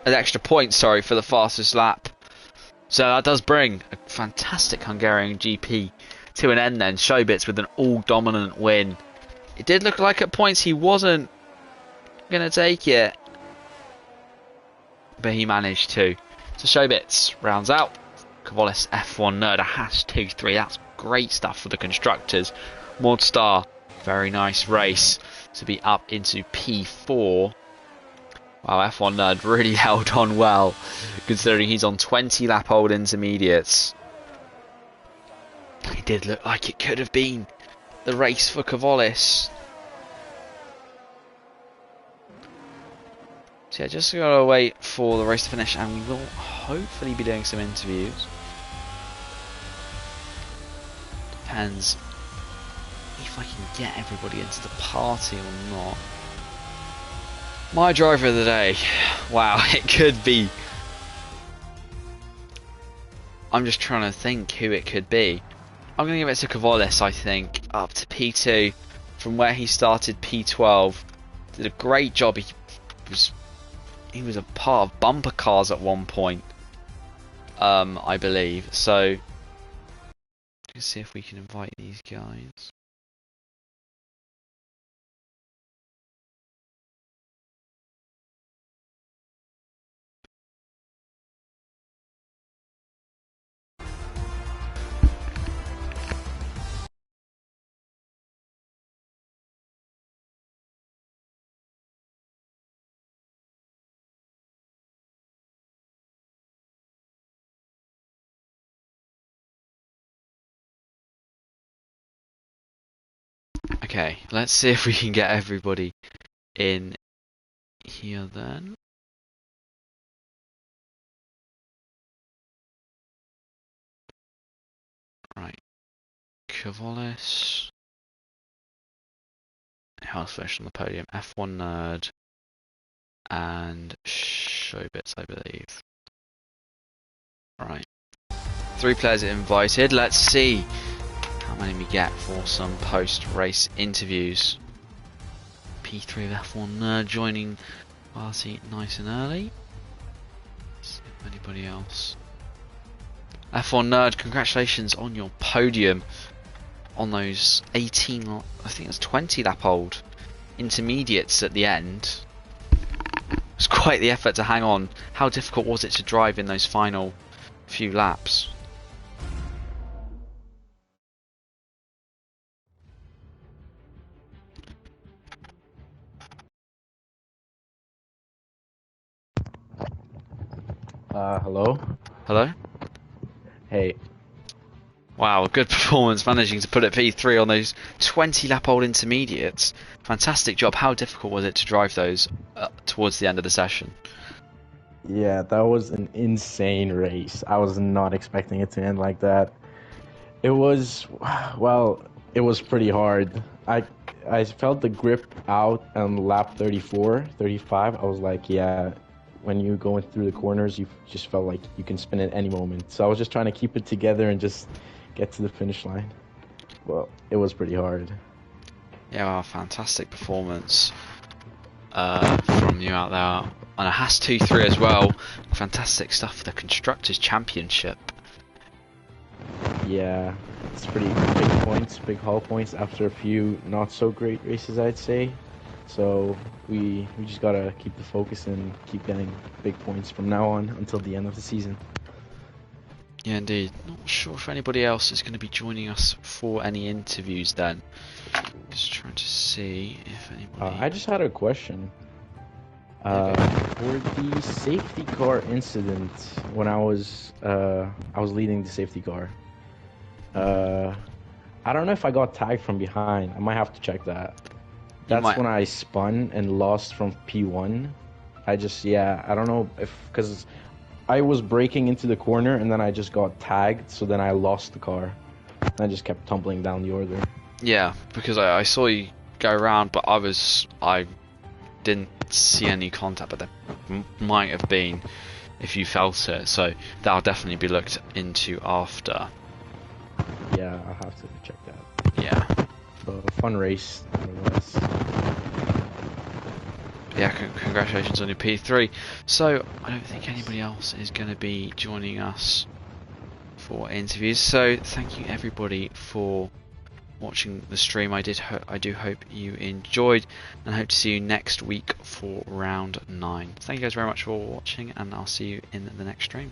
an extra point, sorry, for the fastest lap. So that does bring a fantastic Hungarian GP to an end then. Showbits with an all-dominant win. It did look like at points he wasn't going to take it, but he managed to. So Showbits rounds out. Kavolis F1 Nerd a Haas 2-3. That's great stuff for the constructors. Mordstar, very nice race to be up into P4. Wow, F1 Nerd really held on well, considering he's on 20 lap old intermediates. It did look like it could have been the race for Kavolis. So yeah, just gotta wait for the race to finish, and we will hopefully be doing some interviews. Depends if I can get everybody into the party or not. My driver of the day. Wow, it could be. I'm just trying to think who it could be. I'm going to give it to Kavolis, I think. Up to P2 from where he started P12. Did a great job. He was a part of bumper cars at one point, I believe. So let's see if we can invite these guys. Okay, let's see if we can get everybody in here then. Right, Kavolis. House fish on the podium. F1 Nerd and Showbits, I believe. Right, 3 players invited. Let's see how many we get for some post-race interviews. P3 of F1 Nerd joining party nice and early. Let's see if anybody else. F1 Nerd, congratulations on your podium on those 18, I think it's 20 lap old intermediates at the end. It was quite the effort to hang on. How difficult was it to drive in those final few laps? Hello? Hello? Hey, Wow, good performance managing to put it P3 on those 20 lap old intermediates. Fantastic job. How difficult was it to drive those towards the end of the session? yeah, that was an insane race. I was not expecting it to end like that. It was, well, it was pretty hard. I felt the grip out on lap 34, 35. I was like, yeah, when you going through the corners, you just felt like you can spin at any moment. So I was just trying to keep it together and just get to the finish line. Well, it was pretty hard. Yeah, wow, fantastic performance from you out there. And a Haas 2-3 as well. Fantastic stuff for the Constructors' Championship. Yeah, it's pretty big points, big haul points after a few not so great races, I'd say. So we just gotta keep the focus and keep getting big points from now on until the end of the season. Yeah, indeed. Not sure if anybody else is going to be joining us for any interviews then. Just trying to see if anybody... I just had a question. Okay. For the safety car incident, when I was leading the safety car. I don't know if I got tagged from behind. I might have to check that. You That's might... when I spun and lost from P1. Yeah, I don't know if, because I was braking into the corner and then I just got tagged, so then I lost the car. And I just kept tumbling down the order. Yeah, because I saw you go around, but I didn't see any contact, but there might have been if you felt it, so that'll definitely be looked into after. Yeah, I'll have to check that. Yeah. But fun race, nonetheless. Yeah, congratulations on your P3. So, I don't think anybody else is going to be joining us for interviews, so thank you everybody for watching the stream. I do hope you enjoyed, and hope to see you next week for round 9. Thank you guys very much for watching, and I'll see you in the next stream.